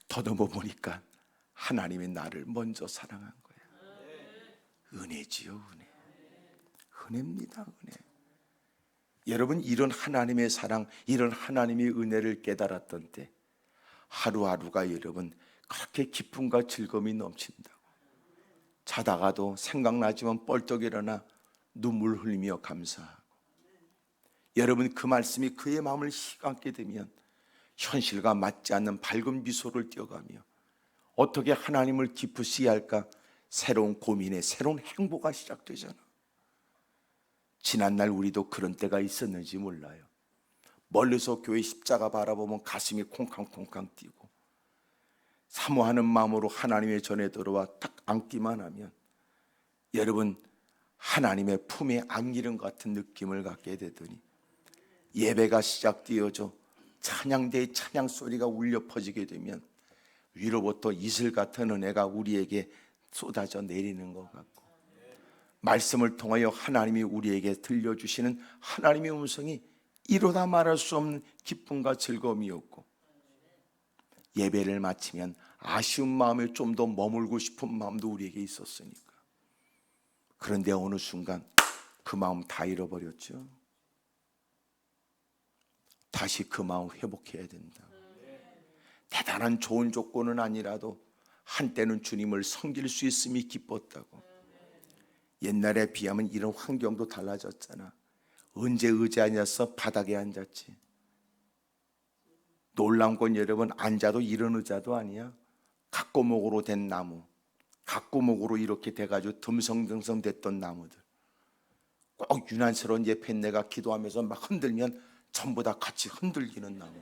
더듬어 보니까 하나님이 나를 먼저 사랑한 거야. 은혜지요, 은혜. 은혜입니다, 은혜. 여러분, 이런 하나님의 사랑, 이런 하나님의 은혜를 깨달았던 때 하루하루가 여러분 그렇게 기쁨과 즐거움이 넘친다고. 자다가도 생각나지만 뻘떡 일어나 눈물 흘리며 감사하고, 여러분 그 말씀이 그의 마음을 휘감게 되면 현실과 맞지 않는 밝은 미소를 띄어가며 어떻게 하나님을 기쁘시게 할까 새로운 고민에 새로운 행보가 시작되잖아. 지난날 우리도 그런 때가 있었는지 몰라요. 멀리서 교회 십자가 바라보면 가슴이 콩캉콩캉 뛰고 사모하는 마음으로 하나님의 전에 들어와 딱 앉기만 하면 여러분 하나님의 품에 안기는 것 같은 느낌을 갖게 되더니 예배가 시작되어져 찬양대의 찬양 소리가 울려 퍼지게 되면 위로부터 이슬 같은 은혜가 우리에게 쏟아져 내리는 것 같고, 말씀을 통하여 하나님이 우리에게 들려주시는 하나님의 음성이 이루다 말할 수 없는 기쁨과 즐거움이었고, 예배를 마치면 아쉬운 마음에 좀 더 머물고 싶은 마음도 우리에게 있었으니까. 그런데 어느 순간 그 마음 다 잃어버렸죠. 다시 그 마음 회복해야 된다. 대단한 좋은 조건은 아니라도 한때는 주님을 섬길 수 있음이 기뻤다고. 옛날에 비하면 이런 환경도 달라졌잖아. 언제 의자 앉아서 바닥에 앉았지. 놀라운 건 여러분, 앉아도 이런 의자도 아니야. 각고목으로 된 나무, 각고목으로 이렇게 돼가지고 듬성듬성 됐던 나무들, 꼭 유난스러운 옆에 내가 기도하면서 막 흔들면 전부 다 같이 흔들리는 나무.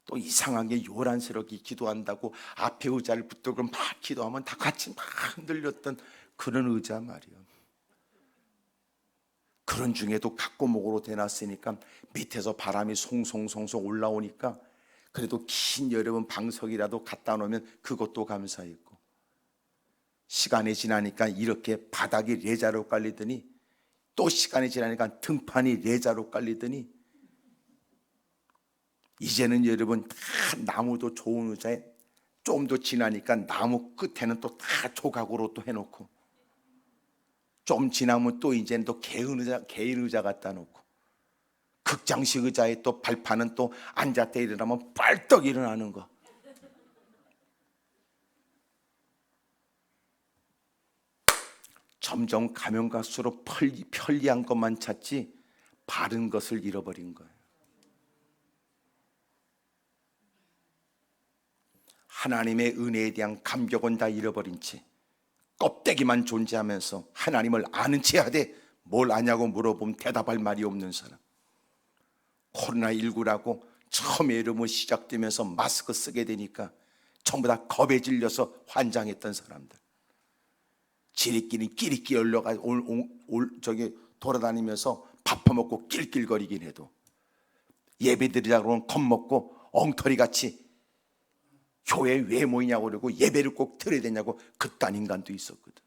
또 이상하게 요란스럽게 기도한다고 앞에 의자를 붙들고 막 기도하면 다 같이 막 흔들렸던 그런 의자 말이야. 그런 중에도 각고목으로 대놨으니까 밑에서 바람이 송송송송 올라오니까 그래도 긴 여러분 방석이라도 갖다 놓으면 그것도 감사했고, 시간이 지나니까 이렇게 바닥이 레자로 깔리더니 또 시간이 지나니까 등판이 레자로 깔리더니 이제는 여러분 다 나무도 좋은 의자에 좀 더 지나니까 나무 끝에는 또 다 조각으로 또 해놓고, 좀 지나면 또 이제는 또 개인 의자 갖다 놓고, 극장식 의자에 또 발판은 또 앉았다 일어나면 빨떡 일어나는 거. 점점 가면 갈수록 편리한 것만 찾지 바른 것을 잃어버린 거예요. 하나님의 은혜에 대한 감격은 다 잃어버린 채 껍데기만 존재하면서 하나님을 아는 채 하되 뭘 아냐고 물어보면 대답할 말이 없는 사람. 코로나19라고 처음에 이름이 시작되면서 마스크 쓰게 되니까 전부 다 겁에 질려서 환장했던 사람들, 끼리끼리 올라가 저기 돌아다니면서 밥 퍼먹고 낄낄거리긴 해도 예배드리자고 그러면 겁먹고 엉터리같이 교회에 왜 모이냐고 그러고 예배를 꼭 드려야 되냐고 그딴 인간도 있었거든.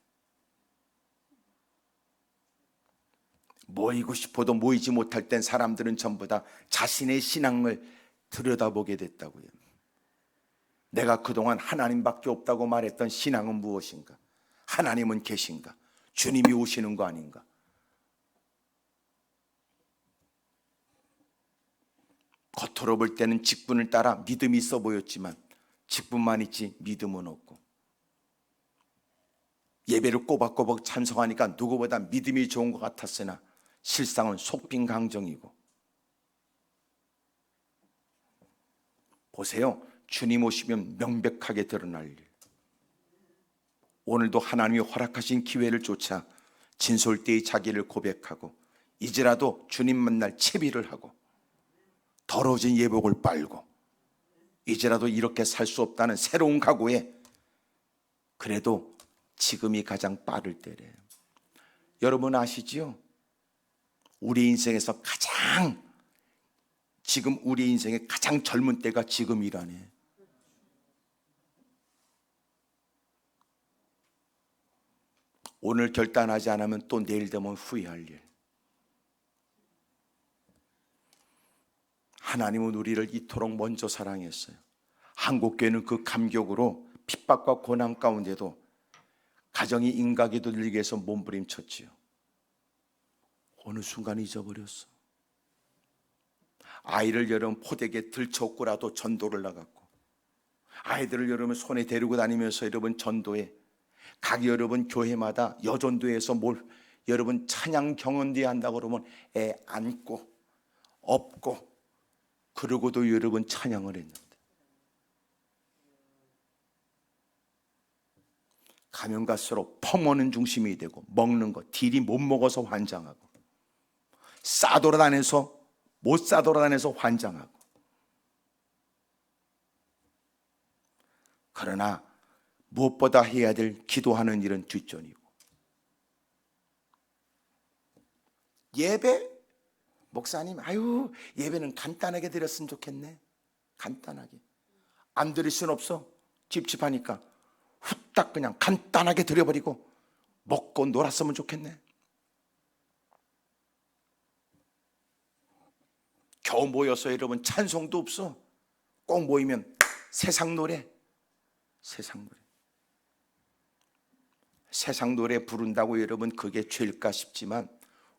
모이고 싶어도 모이지 못할 땐 사람들은 전부 다 자신의 신앙을 들여다보게 됐다고요. 내가 그동안 하나님밖에 없다고 말했던 신앙은 무엇인가? 하나님은 계신가? 주님이 오시는 거 아닌가? 겉으로 볼 때는 직분을 따라 믿음이 있어 보였지만 직분만 있지 믿음은 없고, 예배를 꼬박꼬박 찬송하니까 누구보다 믿음이 좋은 것 같았으나 실상은 속빈강정이고. 보세요, 주님 오시면 명백하게 드러날 일. 오늘도 하나님이 허락하신 기회를 쫓아 진솔되이 자기를 고백하고 이제라도 주님 만날 채비를 하고 더러워진 예복을 빨고 이제라도 이렇게 살 수 없다는 새로운 각오에, 그래도 지금이 가장 빠를 때래요. 여러분 아시지요? 우리 인생에서 지금 우리 인생의 가장 젊은 때가 지금이라네. 오늘 결단하지 않으면 또 내일 되면 후회할 일. 하나님은 우리를 이토록 먼저 사랑했어요. 한국교회는 그 감격으로 핍박과 고난 가운데도 가정이 인각이 돌리기 위해서 몸부림쳤지요. 어느 순간 잊어버렸어. 아이를 여러분 포대에 들쳐업고라도 전도를 나갔고, 아이들을 여러분 손에 데리고 다니면서 여러분 전도에 각 여러분 교회마다 여전도에서 여러분 찬양 경연대회 한다고 그러면 애 안고 업고 그러고도 여러분 찬양을 했는데, 가면 갈수록 퍼머는 중심이 되고 먹는 거 딜이 못 먹어서 환장하고 싸돌아다녀서 못 싸돌아다녀서 환장하고. 그러나 무엇보다 해야 될 기도하는 일은 뒷전이고, 예배? 목사님 아유 예배는 간단하게 드렸으면 좋겠네. 간단하게 안 드릴 순 없어. 찝찝하니까 후딱 그냥 간단하게 드려버리고 먹고 놀았으면 좋겠네. 겨우 모여서 여러분 찬송도 없어. 꼭 모이면 세상 노래, 세상 노래. 세상 노래 부른다고 여러분 그게 죄일까 싶지만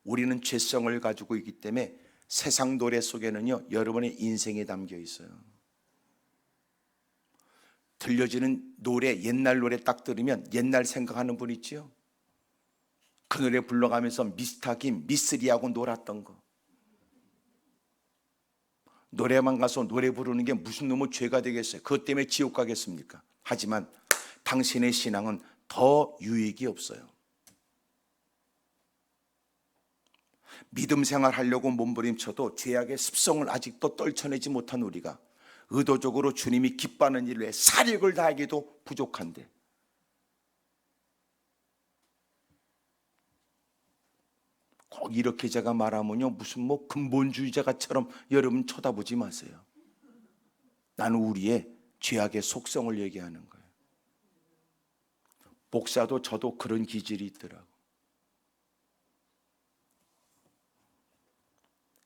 우리는 죄성을 가지고 있기 때문에 세상 노래 속에는요 여러분의 인생이 담겨 있어요. 들려지는 노래, 옛날 노래 딱 들으면 옛날 생각하는 분 있지요. 그 노래 불러가면서 미스터 김, 미쓰리하고 놀았던 거. 노래만 가서 노래 부르는 게 무슨 놈의 죄가 되겠어요? 그것 때문에 지옥 가겠습니까? 하지만 당신의 신앙은 더 유익이 없어요. 믿음 생활 하려고 몸부림쳐도 죄악의 습성을 아직도 떨쳐내지 못한 우리가 의도적으로 주님이 기뻐하는 일을 위해 사력을 다하기도 부족한데, 꼭 이렇게 제가 말하면요 무슨 근본주의자가처럼 여러분 쳐다보지 마세요. 나는 우리의 죄악의 속성을 얘기하는 거예요. 목사도 저도 그런 기질이 있더라고.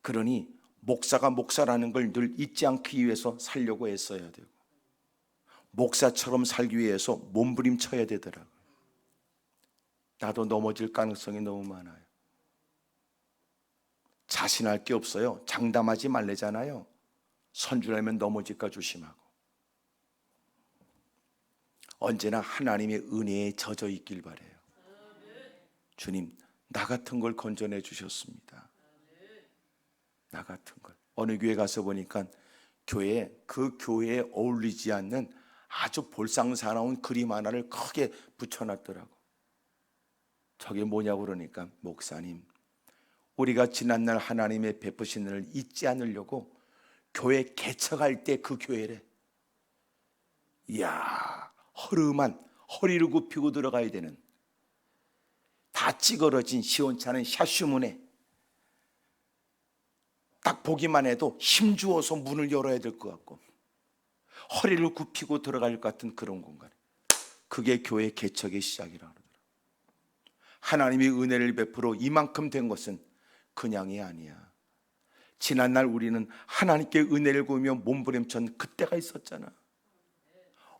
그러니 목사가 목사라는 걸 늘 잊지 않기 위해서 살려고 애써야 되고, 목사처럼 살기 위해서 몸부림쳐야 되더라고요. 나도 넘어질 가능성이 너무 많아요. 자신할 게 없어요. 장담하지 말래잖아요. 선줄하면 넘어질까 조심하고. 언제나 하나님의 은혜에 젖어 있길 바라요. 주님, 나 같은 걸 건져내 주셨습니다. 나 같은 걸. 어느 교회 가서 보니까 그 교회에 어울리지 않는 아주 볼상사나운 그림 하나를 크게 붙여놨더라고. 저게 뭐냐고 그러니까, 목사님, 우리가 지난날 하나님의 베푸신 은혜를 잊지 않으려고 교회 개척할 때 그 교회래. 이야, 허름한 허리를 굽히고 들어가야 되는, 다 찌그러진 시원찮은 샤슈문에 딱 보기만 해도 힘주어서 문을 열어야 될 것 같고 허리를 굽히고 들어갈 것 같은 그런 공간. 그게 교회 개척의 시작이라 그러더라고요. 하나님이 은혜를 베풀어 이만큼 된 것은 그냥이 아니야. 지난날 우리는 하나님께 은혜를 구하며 몸부림쳤던 그때가 있었잖아.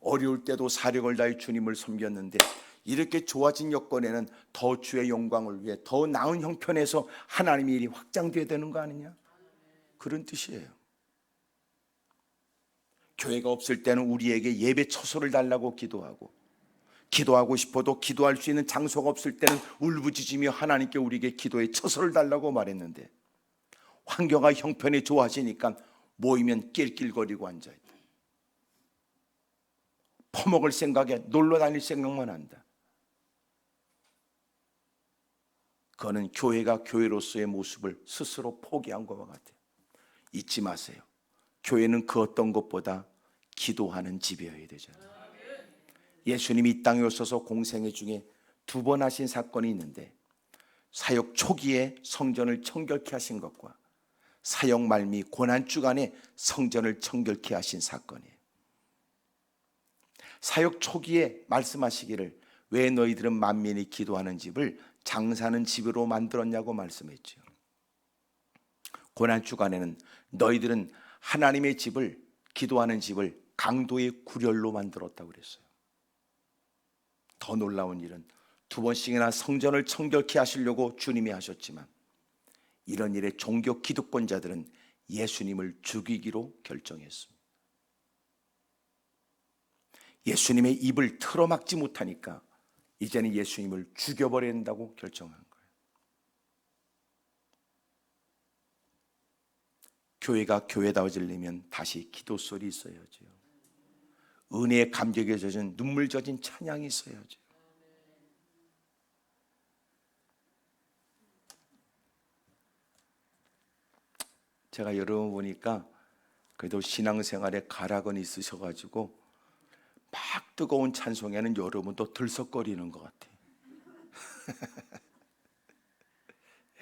어려울 때도 사력을 다해 주님을 섬겼는데 이렇게 좋아진 여건에는 더 주의 영광을 위해 더 나은 형편에서 하나님의 일이 확장돼야 되는 거 아니냐? 그런 뜻이에요. 교회가 없을 때는 우리에게 예배 처소를 달라고 기도하고 싶어도 기도할 수 있는 장소가 없을 때는 울부짖으며 하나님께 우리에게 기도의 처소를 달라고 말했는데, 환경과 형편이 좋아지니까 모이면 낄낄거리고 앉아있다. 퍼먹을 생각에 놀러 다닐 생각만 한다. 그거는 교회가 교회로서의 모습을 스스로 포기한 것과 같아요. 잊지 마세요. 교회는 그 어떤 것보다 기도하는 집이어야 되잖아요. 예수님이 이 땅에 오셔서 공생애 중에 2번 하신 사건이 있는데, 사역 초기에 성전을 청결케 하신 것과 사역 말미 고난 주간에 성전을 청결케 하신 사건이에요. 사역 초기에 말씀하시기를 왜 너희들은 만민이 기도하는 집을 장사하는 집으로 만들었냐고 말씀했죠. 고난 주간에는 너희들은 하나님의 집을, 기도하는 집을 강도의 구렬로 만들었다고 그랬어요. 더 놀라운 일은 2번씩이나 성전을 청결케 하시려고 주님이 하셨지만 이런 일에 종교 기득권자들은 예수님을 죽이기로 결정했습니다. 예수님의 입을 틀어막지 못하니까 이제는 예수님을 죽여버려야 된다고 결정한 거예요. 교회가 교회다워지려면 다시 기도 소리 있어야죠. 은혜의 감격에 젖은 눈물 젖은 찬양이 있어야죠. 제가 여러분 보니까 그래도 신앙생활에 가락은 있으셔가지고 막 뜨거운 찬송에는 여러분도 들썩거리는 것 같아요.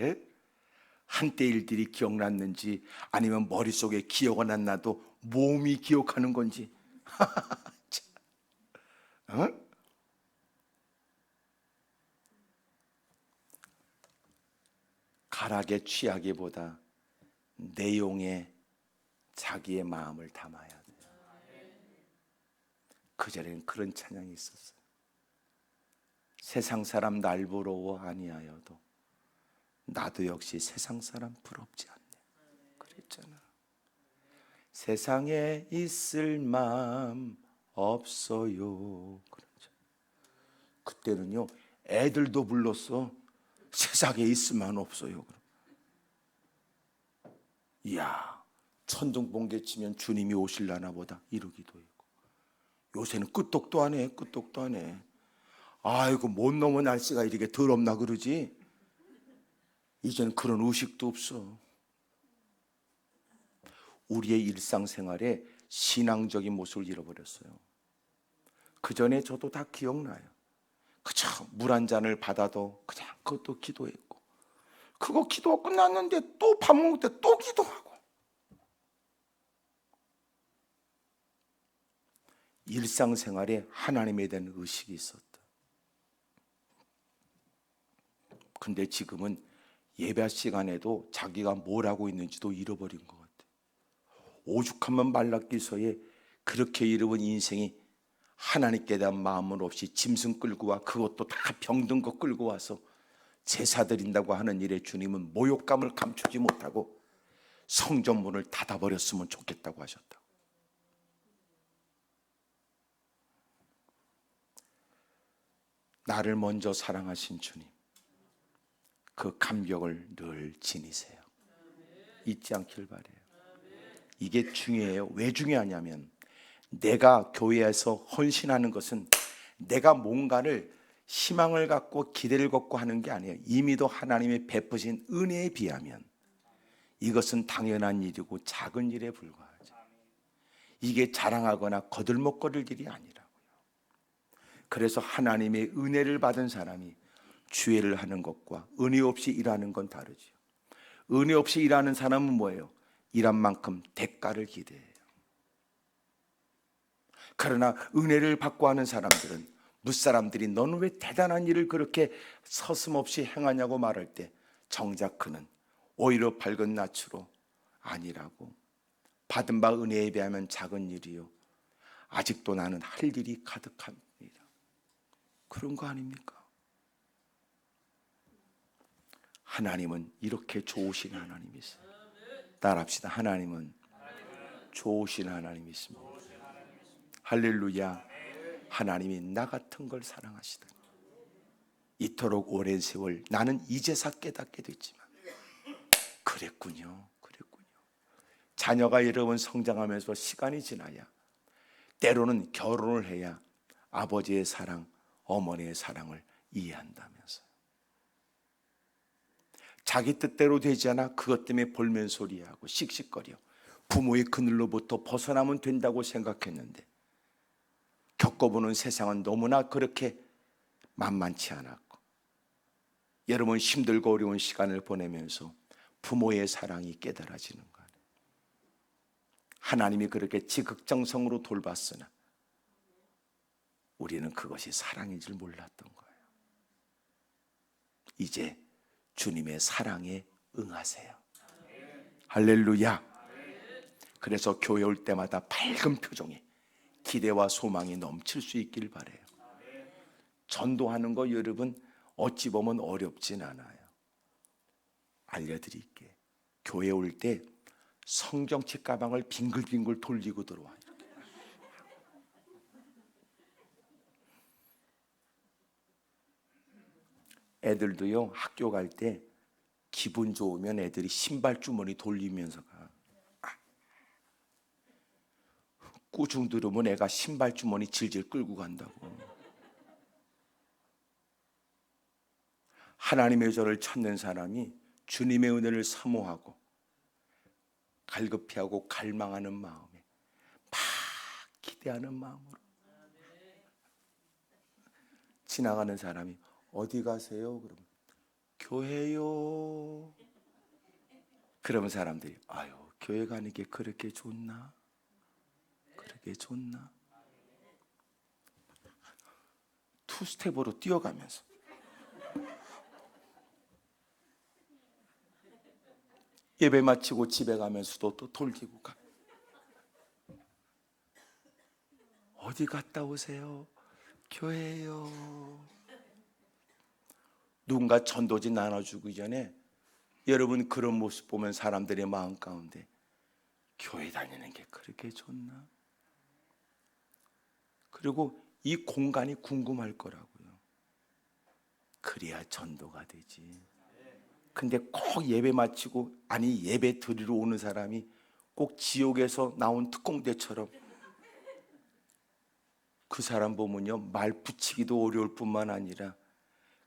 예? 한때 일들이 기억났는지 아니면 머릿속에 기억은 안 나도 몸이 기억하는 건지 어? 가락에 취하기보다 내용에 자기의 마음을 담아야 돼요. 그 전에는 그런 찬양이 있었어요. 세상 사람 날 부러워 아니하여도 나도 역시 세상 사람 부럽지 않네. 그랬잖아. 세상에 있을 마음 없어요. 그렇죠. 그때는요 애들도 불렀어. 세상에 있을 마음 없어요. 이야, 천둥번개 치면 주님이 오실라나 보다 이러기도 했고, 요새는 끄떡도 안 해. 끄떡도 안 해. 아이고 못 넘어 날씨가 이렇게 더럽나 그러지. 이제는 그런 의식도 없어. 우리의 일상생활에 신앙적인 모습을 잃어버렸어요. 그 전에 저도 다 기억나요. 그저 물 한 잔을 받아도 그냥 그것도 기도했고, 그거 기도 끝났는데 또 밥 먹을 때 또 기도하고. 일상생활에 하나님에 대한 의식이 있었다. 근데 지금은 예배 시간에도 자기가 뭘 하고 있는지도 잃어버린 것 같아요. 오죽하면 말라기서에 그렇게 잃어본 인생이 하나님께 대한 마음은 없이 짐승 끌고 와, 그것도 다 병든 거 끌고 와서 제사 드린다고 하는 일에 주님은 모욕감을 감추지 못하고 성전문을 닫아버렸으면 좋겠다고 하셨다고. 나를 먼저 사랑하신 주님, 그 감격을 늘 지니세요. 잊지 않길 바래요. 이게 중요해요. 왜 중요하냐면 내가 교회에서 헌신하는 것은 내가 뭔가를 희망을 갖고 기대를 갖고 하는 게 아니에요. 이미도 하나님의 베푸신 은혜에 비하면 이것은 당연한 일이고 작은 일에 불과하죠. 이게 자랑하거나 거들먹거릴 일이 아니라고요. 그래서 하나님의 은혜를 받은 사람이 주애를 하는 것과 은혜 없이 일하는 건 다르죠. 은혜 없이 일하는 사람은 뭐예요? 일한 만큼 대가를 기대해요. 그러나 은혜를 받고 하는 사람들은 무사람들이 너는 왜 대단한 일을 그렇게 서슴없이 행하냐고 말할 때 정작 그는 오히려 밝은 낯으로 아니라고, 받은 바 은혜에 비하면 작은 일이요 아직도 나는 할 일이 가득합니다. 그런 거 아닙니까? 하나님은 이렇게 좋으신 하나님이세요. 따라합시다. 하나님은 좋으신 하나님이십니다. 할렐루야. 하나님이 나 같은 걸 사랑하시다니. 이토록 오랜 세월 나는 이제서 깨닫게 됐지만 그랬군요. 자녀가 여러분 성장하면서 시간이 지나야, 때로는 결혼을 해야 아버지의 사랑, 어머니의 사랑을 이해한다면서요. 자기 뜻대로 되지 않아 그것 때문에 볼멘소리하고 씩씩거려 부모의 그늘로부터 벗어나면 된다고 생각했는데 겪어보는 세상은 너무나 그렇게 만만치 않았고, 여러분 힘들고 어려운 시간을 보내면서 부모의 사랑이 깨달아지는 거 아니에요. 하나님이 그렇게 지극정성으로 돌봤으나 우리는 그것이 사랑인 줄 몰랐던 거예요. 이제 주님의 사랑에 응하세요. 할렐루야. 그래서 교회 올 때마다 밝은 표정에 기대와 소망이 넘칠 수 있길 바라요. 전도하는 거 여러분 어찌 보면 어렵진 않아요. 알려드릴게. 교회 올 때 성경책 가방을 빙글빙글 돌리고 들어와요. 애들도요, 학교 갈 때 기분 좋으면 애들이 신발 주머니 돌리면서 가. 꾸중 들으면 애가 신발 주머니 질질 끌고 간다고. 하나님의 저를 찾는 사람이 주님의 은혜를 사모하고 갈급해하고 갈망하는 마음에 막 기대하는 마음으로 지나가는 사람이 어디 가세요? 그러면 교회요. 그러면 사람들이 아유, 교회 가는 게 그렇게 좋나? 그렇게 좋나? 투스텝으로 뛰어가면서 예배 마치고 집에 가면서도 또 돌리고 가. 어디 갔다 오세요? 교회요. 누군가 전도지 나눠주기 전에 여러분 그런 모습 보면 사람들의 마음 가운데 교회 다니는 게 그렇게 좋나? 그리고 이 공간이 궁금할 거라고요. 그래야 전도가 되지. 근데 꼭 예배 마치고, 아니 예배 드리러 오는 사람이 꼭 지옥에서 나온 특공대처럼 그 사람 보면요, 말 붙이기도 어려울 뿐만 아니라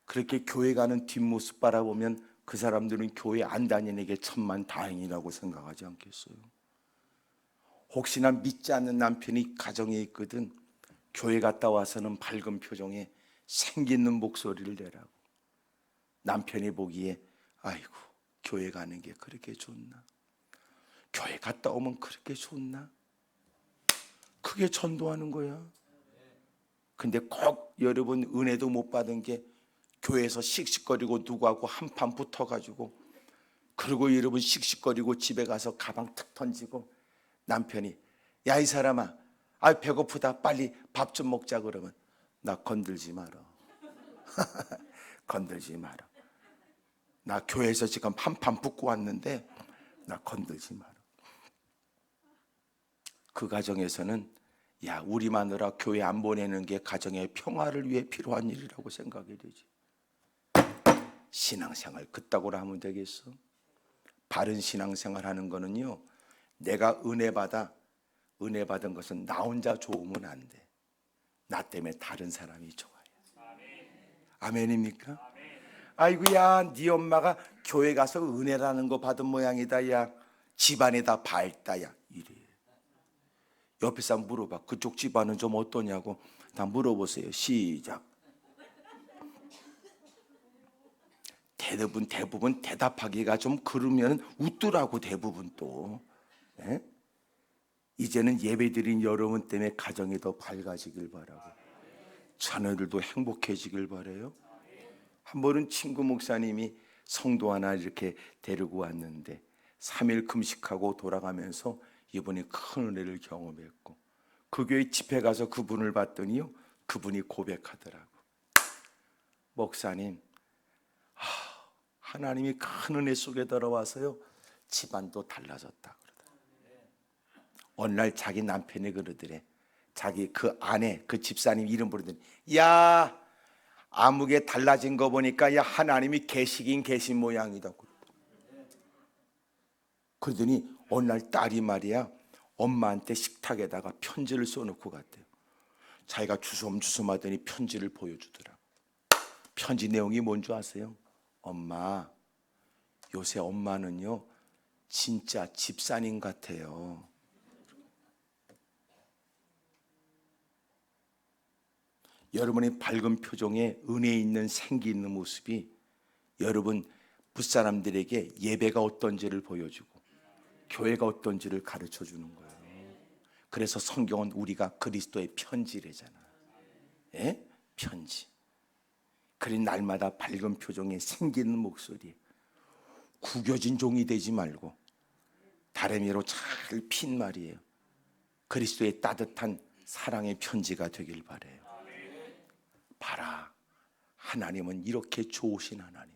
그렇게 교회 가는 뒷모습 바라보면 그 사람들은 교회 안 다니는 게 천만 다행이라고 생각하지 않겠어요? 혹시나 믿지 않는 남편이 가정에 있거든 교회 갔다 와서는 밝은 표정에 생기 있는 목소리를 내라고. 남편이 보기에 아이고, 교회 가는 게 그렇게 좋나? 교회 갔다 오면 그렇게 좋나? 그게 전도하는 거야. 근데 꼭 여러분 은혜도 못 받은 게 교회에서 씩씩거리고 누구하고 한판 붙어가지고, 그리고 여러분 씩씩거리고 집에 가서 가방 탁 던지고 남편이 야 이 사람아, 아 배고프다 빨리 밥 좀 먹자 그러면 나 건들지 마라. 건들지 마라. 나 교회에서 지금 한판 붙고 왔는데 나 건들지 마라. 그 가정에서는 야, 우리 마누라 교회 안 보내는 게 가정의 평화를 위해 필요한 일이라고 생각이 되지. 신앙생활 그따구로 하면 되겠어? 바른 신앙생활 하는 거는요, 내가 은혜 받은 것은 나 혼자 좋으면 안 돼. 나 때문에 다른 사람이 좋아요. 아멘입니까? 아이고야, 네 엄마가 교회 가서 은혜라는 거 받은 모양이다. 야, 집안에다 밝다. 야, 이래. 옆에 사람 물어봐. 그쪽 집안은 좀 어떠냐고 다 물어보세요. 시작. 대부분 대답하기가 좀 그러면 웃더라고. 대부분 또. 예? 이제는 예배드린 여러분 때문에 가정이 더 밝아지길 바라고, 자녀들도 행복해지길 바라요. 한 번은 친구 목사님이 성도 하나 이렇게 데리고 왔는데 3일 금식하고 돌아가면서 이분이 큰 은혜를 경험했고, 그 교회 집회 가서 그분을 봤더니요, 그분이 고백하더라고. 목사님, 하나님이 큰 은혜 속에 들어와서요 집안도 달라졌다 그러더라. 어느 날 자기 남편이 그러더래. 자기 그 아내, 그 집사님 이름 부르더니 야, 아무개 달라진 거 보니까 야 하나님이 계시긴 계신 모양이다. 그러더니 어느 날 딸이 말이야 엄마한테 식탁에다가 편지를 써놓고 갔대요. 자기가 주섬주섬 하더니 편지를 보여주더라. 편지 내용이 뭔 줄 아세요? 엄마, 요새 엄마는요 진짜 집사님 같아요. 여러분의 밝은 표정에 은혜 있는 생기 있는 모습이 여러분 붓사람들에게 예배가 어떤지를 보여주고 교회가 어떤지를 가르쳐 주는 거예요. 그래서 성경은 우리가 그리스도의 편지래잖아. 예? 편지. 그린 날마다 밝은 표정에 생기 있는 목소리, 구겨진 종이 되지 말고 다리미로 잘 핀 말이에요. 그리스도의 따뜻한 사랑의 편지가 되길 바라요. 봐라, 하나님은 이렇게 좋으신 하나님.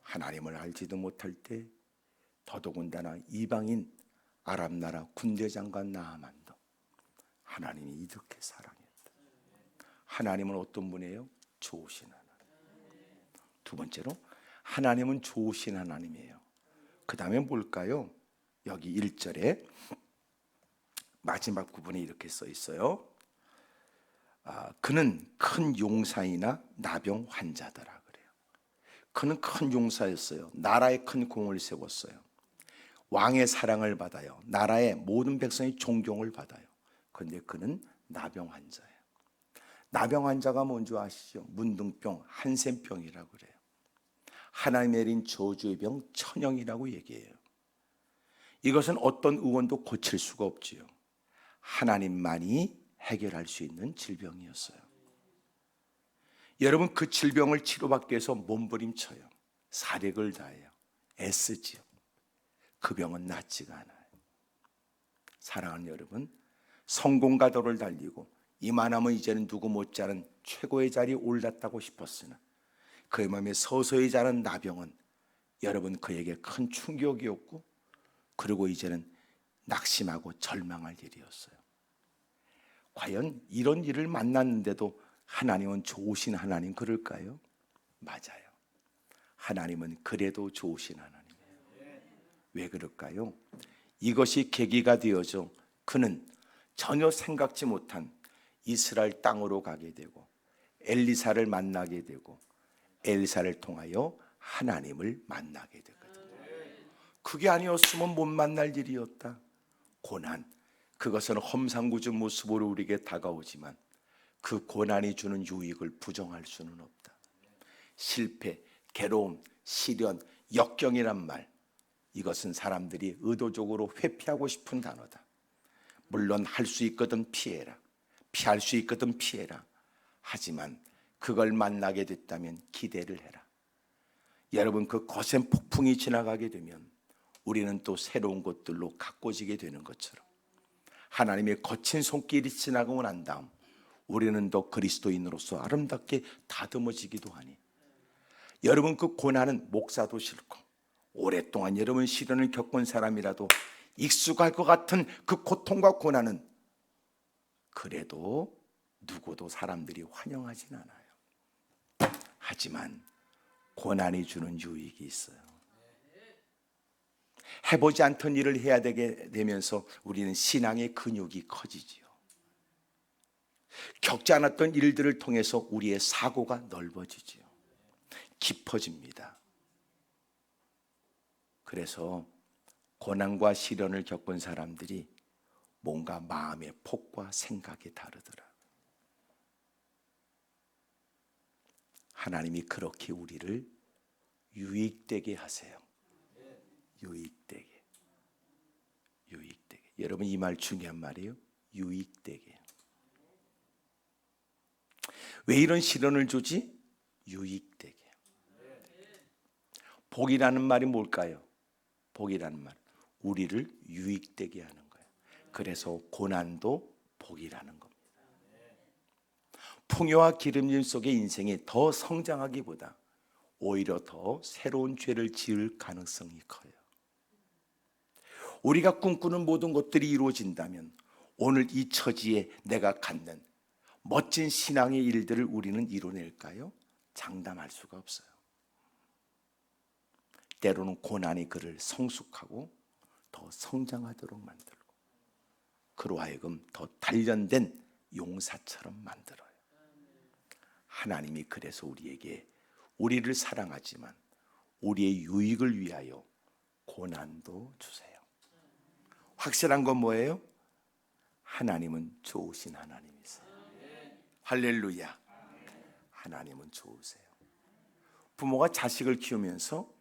하나님을 알지도 못할 때 더더군다나 이방인 아람 나라 군대장관 나아만도 하나님이 이렇게 사랑했다. 하나님은 어떤 분이에요? 좋으신 하나님. 두 번째로 하나님은 좋으신 하나님이에요. 그 다음에 뭘까요? 여기 1절에 마지막 부분에 이렇게 써 있어요. 그는 큰 용사이나 나병 환자더라 그래요. 그는 큰 용사였어요. 나라에 큰 공을 세웠어요. 왕의 사랑을 받아요. 나라의 모든 백성의 존경을 받아요. 그런데 그는 나병 환자예요. 나병 환자가 뭔지 아시죠? 문둥병, 한센병이라고 그래요. 하나님 내린 저주의 병, 천형이라고 얘기해요. 이것은 어떤 의원도 고칠 수가 없지요. 하나님만이 해결할 수 있는 질병이었어요. 여러분, 그 질병을 치료받기 위해서 몸부림쳐요. 사력을 다해요. 애쓰지요. 그 병은 낫지가 않아요. 사랑하는 여러분, 성공과 도를 달리고 이만하면 이제는 누구 못지않은 최고의 자리에 올랐다고 싶었으나 그의 마음에 서서히 자란 나병은 여러분 그에게 큰 충격이었고, 그리고 이제는 낙심하고 절망할 일이었어요. 과연 이런 일을 만났는데도 하나님은 좋으신 하나님 그럴까요? 맞아요. 하나님은 그래도 좋으신 하나님이에요. 왜 그럴까요? 이것이 계기가 되어져 그는 전혀 생각지 못한 이스라엘 땅으로 가게 되고 엘리사를 만나게 되고 엘리사를 통하여 하나님을 만나게 되거든요. 그게 아니었으면 못 만날 일이었다. 고난, 그것은 험상궂은 모습으로 우리에게 다가오지만 그 고난이 주는 유익을 부정할 수는 없다. 실패, 괴로움, 시련, 역경이란 말, 이것은 사람들이 의도적으로 회피하고 싶은 단어다. 물론 할 수 있거든 피해라, 피할 수 있거든 피해라. 하지만 그걸 만나게 됐다면 기대를 해라. 여러분, 그 거센 폭풍이 지나가게 되면 우리는 또 새로운 것들로 가꿔지게 되는 것처럼 하나님의 거친 손길이 지나가고 난 다음 우리는 더 그리스도인으로서 아름답게 다듬어지기도 하니, 여러분 그 고난은 목사도 싫고 오랫동안 여러분 시련을 겪은 사람이라도 익숙할 것 같은 그 고통과 고난은 그래도 누구도 사람들이 환영하진 않아요. 하지만 고난이 주는 유익이 있어요. 해보지 않던 일을 해야 되게 되면서 우리는 신앙의 근육이 커지지요. 겪지 않았던 일들을 통해서 우리의 사고가 넓어지지요. 깊어집니다. 그래서 고난과 시련을 겪은 사람들이 뭔가 마음의 폭과 생각이 다르더라. 하나님이 그렇게 우리를 유익되게 하세요. 유익되게. 유익되게. 여러분, 이 말 중요한 말이에요. 유익되게. 왜 이런 시련을 주지? 유익되게. 복이라는 말이 뭘까요? 복이라는 말, 우리를 유익되게 하는 거예요. 그래서 고난도 복이라는 겁니다. 풍요와 기름짐 속의 인생이 더 성장하기보다 오히려 더 새로운 죄를 지을 가능성이 커요. 우리가 꿈꾸는 모든 것들이 이루어진다면 오늘 이 처지에 내가 갖는 멋진 신앙의 일들을 우리는 이뤄낼까요? 장담할 수가 없어요. 때로는 고난이 그를 성숙하고 더 성장하도록 만들고 그로 하여금 더 단련된 용사처럼 만들어요. 하나님이 그래서 우리에게 우리를 사랑하지만 우리의 유익을 위하여 고난도 주세요. 확실한 건 뭐예요? 하나님은 좋으신 하나님이세요. 할렐루야. 하나님은 좋으세요. 부모가 자식을 키우면서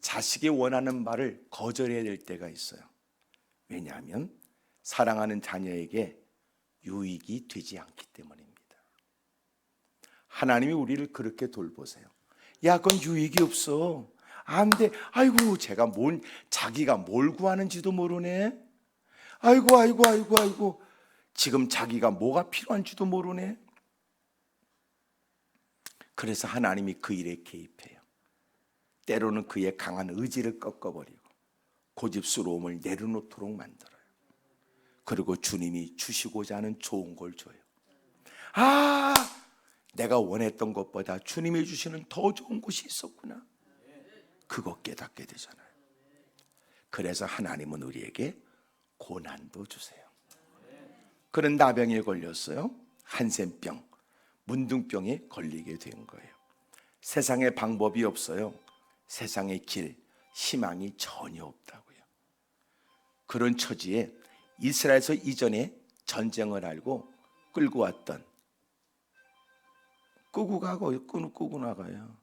자식이 원하는 말을 거절해야 될 때가 있어요. 왜냐하면 사랑하는 자녀에게 유익이 되지 않기 때문입니다. 하나님이 우리를 그렇게 돌보세요. 야, 그건 유익이 없어. 안 돼. 아이고, 자기가 뭘 구하는지도 모르네. 아이고. 지금 자기가 뭐가 필요한지도 모르네. 그래서 하나님이 그 일에 개입해요. 때로는 그의 강한 의지를 꺾어버리고 고집스러움을 내려놓도록 만들어요. 그리고 주님이 주시고자 하는 좋은 걸 줘요. 내가 원했던 것보다 주님이 주시는 더 좋은 곳이 있었구나. 그거 깨닫게 되잖아요. 그래서 하나님은 우리에게 고난도 주세요. 그런 나병에 걸렸어요. 한센병, 문둥병에 걸리게 된 거예요. 세상에 방법이 없어요. 세상의 길, 희망이 전혀 없다고요. 그런 처지에 이스라엘에서 이전에 전쟁을 알고 끌고 왔던, 끄고 가고 끄고 나가요.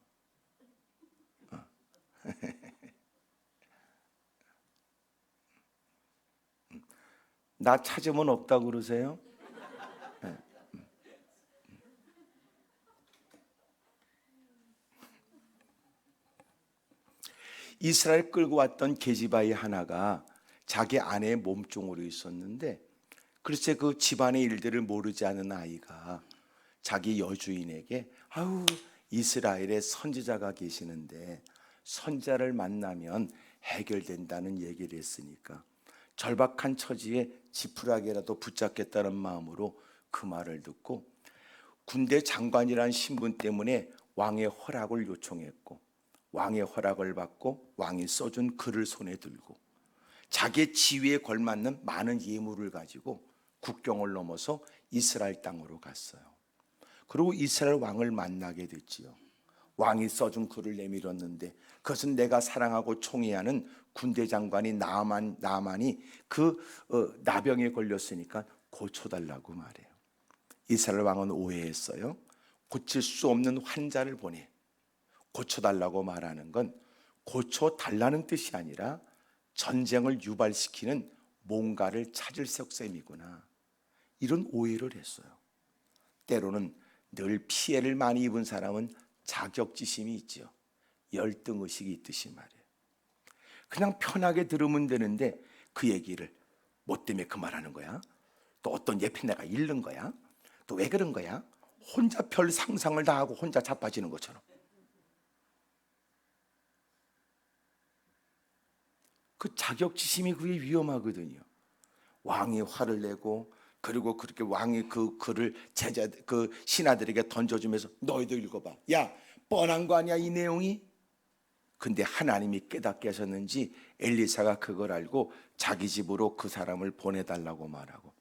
나 찾으면 없다고 그러세요? 이스라엘 끌고 왔던 계집아이 하나가 자기 아내의 몸종으로 있었는데, 글쎄 그 집안의 일들을 모르지 않은 아이가 자기 여주인에게 아우 이스라엘에 선지자가 계시는데 선자를 만나면 해결된다는 얘기를 했으니까 절박한 처지에 지푸라기라도 붙잡겠다는 마음으로 그 말을 듣고 군대 장관이라는 신분 때문에 왕의 허락을 요청했고, 왕의 허락을 받고 왕이 써준 글을 손에 들고 자기의 지위에 걸맞는 많은 예물을 가지고 국경을 넘어서 이스라엘 땅으로 갔어요. 그리고 이스라엘 왕을 만나게 됐지요. 왕이 써준 글을 내밀었는데 그것은 내가 사랑하고 총애하는 군대 장관이 나만이 그 나병에 걸렸으니까 고쳐달라고 말해요. 이스라엘 왕은 오해했어요. 고칠 수 없는 환자를 보내 고쳐달라고 말하는 건 고쳐달라는 뜻이 아니라 전쟁을 유발시키는 뭔가를 찾을 색셈이구나, 이런 오해를 했어요. 때로는 늘 피해를 많이 입은 사람은 자격지심이 있죠. 열등의식이 있듯이 말이에요. 그냥 편하게 들으면 되는데 그 얘기를 뭐 때문에 그 말하는 거야? 또 어떤 예편 내가 잃는 거야? 또 왜 그런 거야? 혼자 별 상상을 다 하고 혼자 자빠지는 것처럼. 그 자격지심이 그게 위험하거든요. 왕이 화를 내고 그리고 그렇게 왕이 그 글을 그 신하들에게 던져주면서 너희도 읽어봐. 야, 뻔한 거 아니야 이 내용이? 근데 하나님이 깨닫게 하셨는지 엘리사가 그걸 알고 자기 집으로 그 사람을 보내달라고 말하고,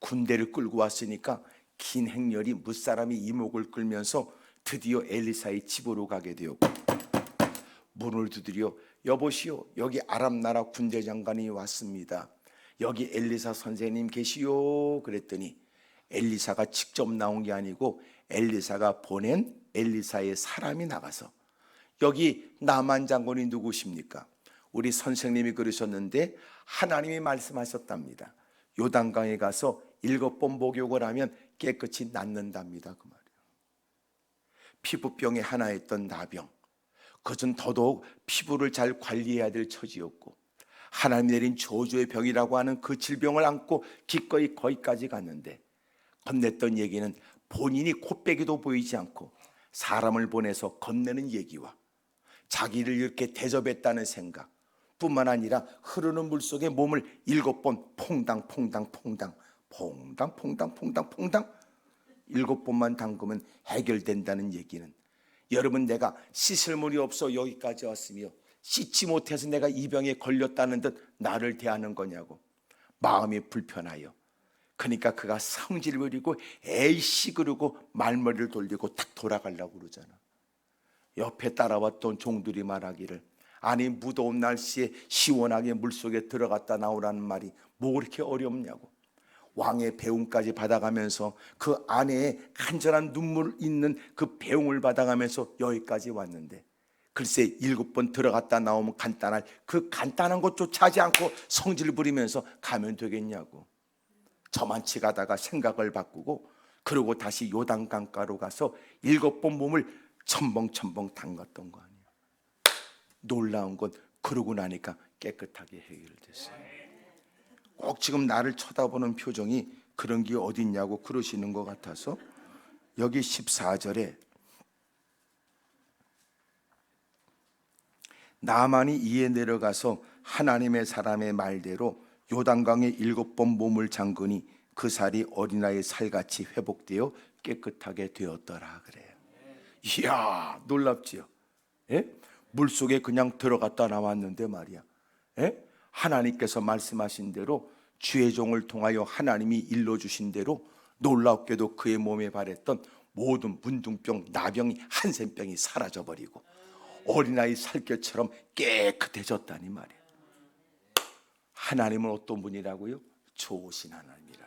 군대를 끌고 왔으니까 긴 행렬이 무사람이 이목을 끌면서 드디어 엘리사의 집으로 가게 되었고, 문을 두드려 여보시오, 여기 아람 나라 군대 장관이 왔습니다. 여기 엘리사 선생님 계시오. 그랬더니 엘리사가 직접 나온 게 아니고 엘리사가 보낸 엘리사의 사람이 나가서 여기 나만 장군이 누구십니까? 우리 선생님이 그러셨는데 하나님이 말씀하셨답니다. 요단강에 가서 7번 목욕을 하면 깨끗이 낫는답니다. 그 말이에요. 피부병에 하나였던 나병, 그것은 더더욱 피부를 잘 관리해야 될 처지였고, 하나님 내린 저주의 병이라고 하는 그 질병을 안고 기꺼이 거기까지 갔는데, 건넸던 얘기는 본인이 코빼기도 보이지 않고 사람을 보내서 건네는 얘기와 자기를 이렇게 대접했다는 생각 뿐만 아니라 흐르는 물속에 몸을 7번 퐁당퐁당 7번만 담그면 해결된다는 얘기는, 여러분 내가 씻을 물이 없어 여기까지 왔으며 씻지 못해서 내가 이 병에 걸렸다는 듯 나를 대하는 거냐고 마음이 불편하여, 그러니까 그가 성질 부리고 에이씨 그러고 말머리를 돌리고 탁 돌아가려고 그러잖아. 옆에 따라왔던 종들이 말하기를 아니 무더운 날씨에 시원하게 물속에 들어갔다 나오라는 말이 뭐 그렇게 어렵냐고, 왕의 배웅까지 받아가면서 그 아내의 간절한 눈물 있는 그 배웅을 받아가면서 여기까지 왔는데 글쎄 7번 들어갔다 나오면 간단할 그 간단한 것조차 하지 않고 성질 부리면서 가면 되겠냐고. 저만치 가다가 생각을 바꾸고 그러고 다시 요단강가로 가서 7번 몸을 첨벙첨벙 담갔던 거 아니에요. 놀라운 건 그러고 나니까 깨끗하게 해결됐어요. 꼭 지금 나를 쳐다보는 표정이 그런 게 어딨냐고 그러시는 것 같아서 여기 14절에 나만이 이에 내려가서 하나님의 사람의 말대로 요단강에 7번 몸을 잠그니 그 살이 어린아이 살같이 회복되어 깨끗하게 되었더라 그래요. 이야, 놀랍지요? 예? 물속에 그냥 들어갔다 나왔는데 말이야. 예? 하나님께서 말씀하신 대로 주의 종을 통하여 하나님이 일러주신 대로 놀랍게도 그의 몸에 발했던 모든 문둥병, 나병이, 한센병이 사라져버리고 어린아이 살결처럼 깨끗해졌다니 말이에요. 하나님은 어떤 분이라고요? 좋으신 하나님이라니까.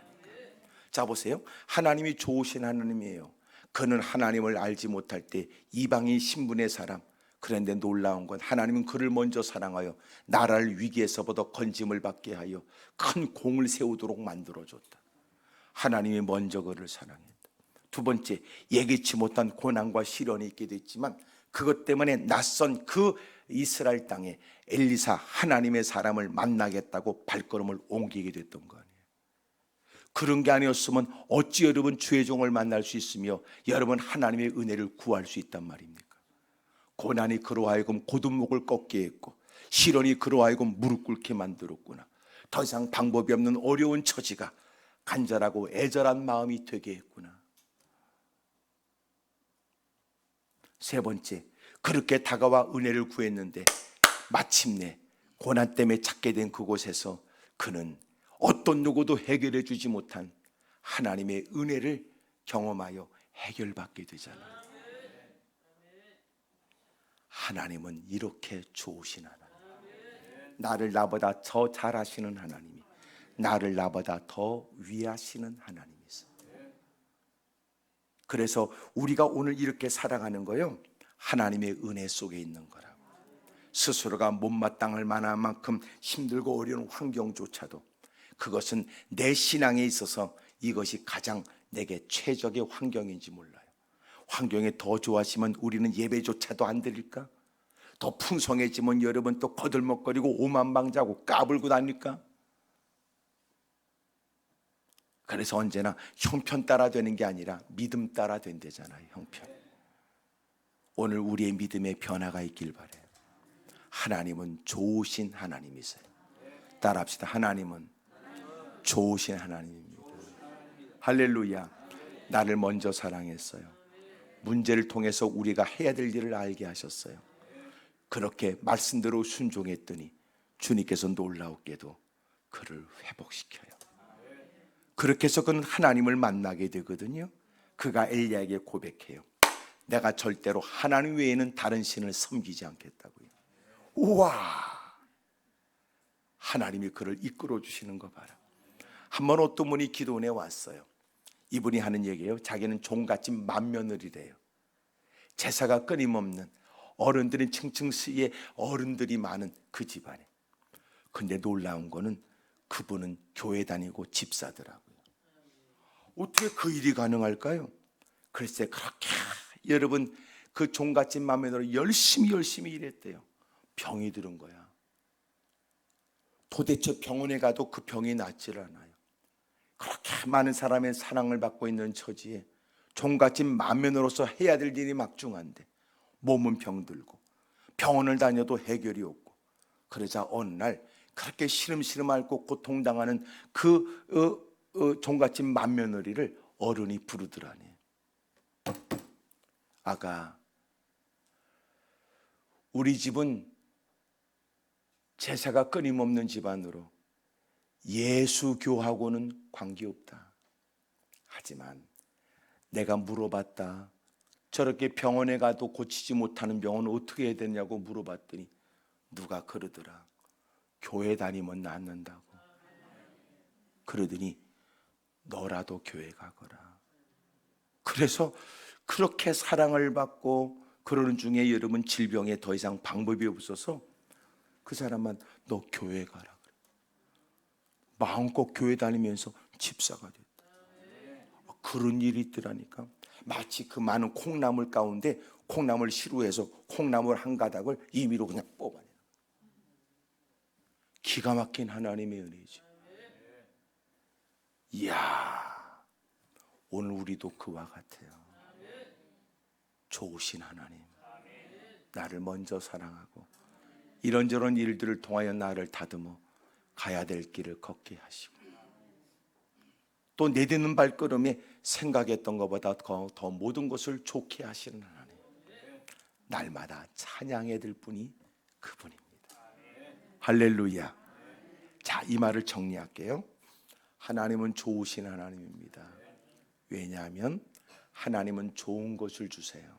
자 보세요. 하나님이 좋으신 하나님이에요. 그는 하나님을 알지 못할 때 이방인 신분의 사람, 그런데 놀라운 건 하나님은 그를 먼저 사랑하여 나라를 위기에서부터 건짐을 받게 하여 큰 공을 세우도록 만들어줬다. 하나님이 먼저 그를 사랑했다. 두 번째, 예기치 못한 고난과 시련이 있게 됐지만 그것 때문에 낯선 그 이스라엘 땅에 엘리사 하나님의 사람을 만나겠다고 발걸음을 옮기게 됐던 거 아니에요. 그런 게 아니었으면 어찌 여러분 주의 종을 만날 수 있으며 여러분 하나님의 은혜를 구할 수 있단 말입니까? 고난이 그로 하여금 고든목을 꺾게 했고 시련이 그로 하여금 무릎 꿇게 만들었구나. 더 이상 방법이 없는 어려운 처지가 간절하고 애절한 마음이 되게 했구나. 세 번째, 그렇게 다가와 은혜를 구했는데 마침내 고난 때문에 찾게 된 그곳에서 그는 어떤 누구도 해결해 주지 못한 하나님의 은혜를 경험하여 해결받게 되잖아요. 하나님은 이렇게 좋으신 하나님, 나를 나보다 더 잘하시는 하나님이 나를 나보다 더 위하시는 하나님이세요. 그래서 우리가 오늘 이렇게 살아가는 거요, 하나님의 은혜 속에 있는 거라고. 스스로가 못마땅할 만한 만큼 힘들고 어려운 환경조차도 그것은 내 신앙에 있어서 이것이 가장 내게 최적의 환경인지 몰라요. 환경이 더 좋아지면 우리는 예배조차도 안 드릴까? 더 풍성해지면 여러분 또 거들먹거리고 오만방자고 까불고 다닐까? 그래서 언제나 형편 따라 되는 게 아니라 믿음 따라 된대잖아요. 형편. 오늘 우리의 믿음의 변화가 있길 바라요. 하나님은 좋으신 하나님이세요. 따라합시다. 하나님은 좋으신 하나님입니다. 할렐루야. 나를 먼저 사랑했어요. 문제를 통해서 우리가 해야 될 일을 알게 하셨어요. 그렇게 말씀대로 순종했더니 주님께서 놀라웠게도 그를 회복시켜요. 그렇게 해서 그는 하나님을 만나게 되거든요. 그가 엘리야에게 고백해요. 내가 절대로 하나님 외에는 다른 신을 섬기지 않겠다고요. 우와! 하나님이 그를 이끌어 주시는 거 봐라. 한번 어떤 분이 기도원에 왔어요. 이분이 하는 얘기예요. 자기는 종갓집 맏며느리래요. 제사가 끊임없는, 어른들은 층층수의 어른들이 많은 그 집안에. 근데 놀라운 거는 그분은 교회 다니고 집사더라고요. 어떻게 그 일이 가능할까요? 글쎄 그렇게 여러분 그 종갓집 맏며느리 열심히 일했대요. 병이 들은 거야. 도대체 병원에 가도 그 병이 낫지를 않아요. 그렇게 많은 사람의 사랑을 받고 있는 처지에 종갓집 맏며느리로서 해야 될 일이 막중한데 몸은 병들고 병원을 다녀도 해결이 없고, 그러자 어느 날 그렇게 시름시름 앓고 고통당하는 그 종갓집 맏며느리를 어른이 부르더라니. 아가, 우리 집은 제사가 끊임없는 집안으로 예수교하고는 관계없다. 하지만 내가 물어봤다. 저렇게 병원에 가도 고치지 못하는 병은 어떻게 해야 되냐고 물어봤더니 누가 그러더라. 교회 다니면 낫는다고. 그러더니 너라도 교회 가거라. 그래서 그렇게 사랑을 받고 그러는 중에 여러분 질병에 더 이상 방법이 없어서 그 사람만 너 교회 가라 그래. 마음껏 교회 다니면서 집사가 됐다. 그런 일이 있더라니까. 마치 그 많은 콩나물 가운데 콩나물 시루해서 콩나물 한 가닥을 임의로 그냥 뽑아내. 기가 막힌 하나님의 은혜지. 이야, 오늘 우리도 그와 같아요. 좋으신 하나님, 나를 먼저 사랑하고 이런저런 일들을 통하여 나를 다듬어 가야 될 길을 걷게 하시고, 또 내딛는 발걸음에 생각했던 것보다 더 모든 것을 좋게 하시는 하나님, 날마다 찬양해야 될 분이 그분입니다. 할렐루야. 자, 이 말을 정리할게요. 하나님은 좋으신 하나님입니다. 왜냐하면 하나님은 좋은 것을 주세요.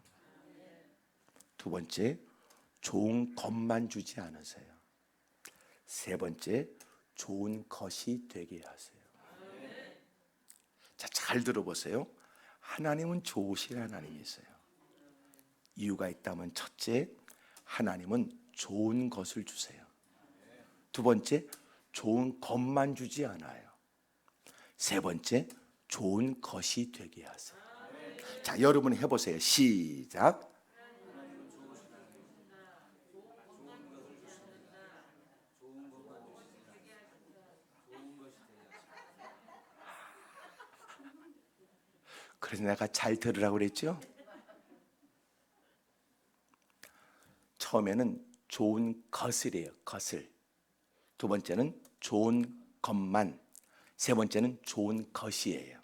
두 번째, 좋은 것만 주지 않으세요. 세 번째, 좋은 것이 되게 하세요. 자, 잘 들어보세요. 하나님은 좋으신 하나님이세요. 이유가 있다면, 첫째, 하나님은 좋은 것을 주세요. 두 번째, 좋은 것만 주지 않아요. 세 번째, 좋은 것이 되게 하세요. 자, 여러분 해보세요. 시작. 그래서 내가 잘 들으라고 그랬죠? 처음에는 좋은 것을이에요. 것을. 두 번째는 좋은 것만. 세 번째는 좋은 것이에요.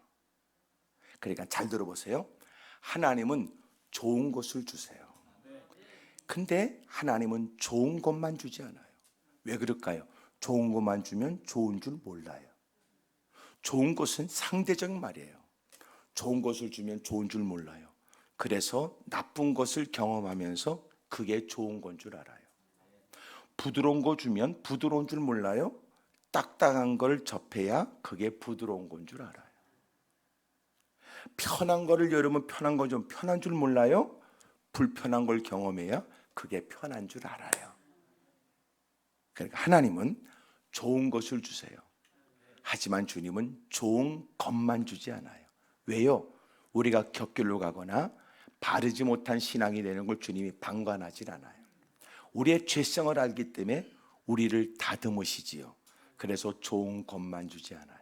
그러니까 잘 들어보세요. 하나님은 좋은 것을 주세요. 근데 하나님은 좋은 것만 주지 않아요. 왜 그럴까요? 좋은 것만 주면 좋은 줄 몰라요. 좋은 것은 상대적 말이에요. 좋은 것을 주면 좋은 줄 몰라요. 그래서 나쁜 것을 경험하면서 그게 좋은 건 줄 알아요. 부드러운 거 주면 부드러운 줄 몰라요. 딱딱한 걸 접해야 그게 부드러운 건 줄 알아요. 편한 거를 열으면 편한 건 좀 편한 줄 몰라요. 불편한 걸 경험해야 그게 편한 줄 알아요. 그러니까 하나님은 좋은 것을 주세요. 하지만 주님은 좋은 것만 주지 않아요. 왜요? 우리가 격결로 가거나 바르지 못한 신앙이 되는 걸 주님이 방관하지 않아요. 우리의 죄성을 알기 때문에 우리를 다듬으시지요. 그래서 좋은 것만 주지 않아요.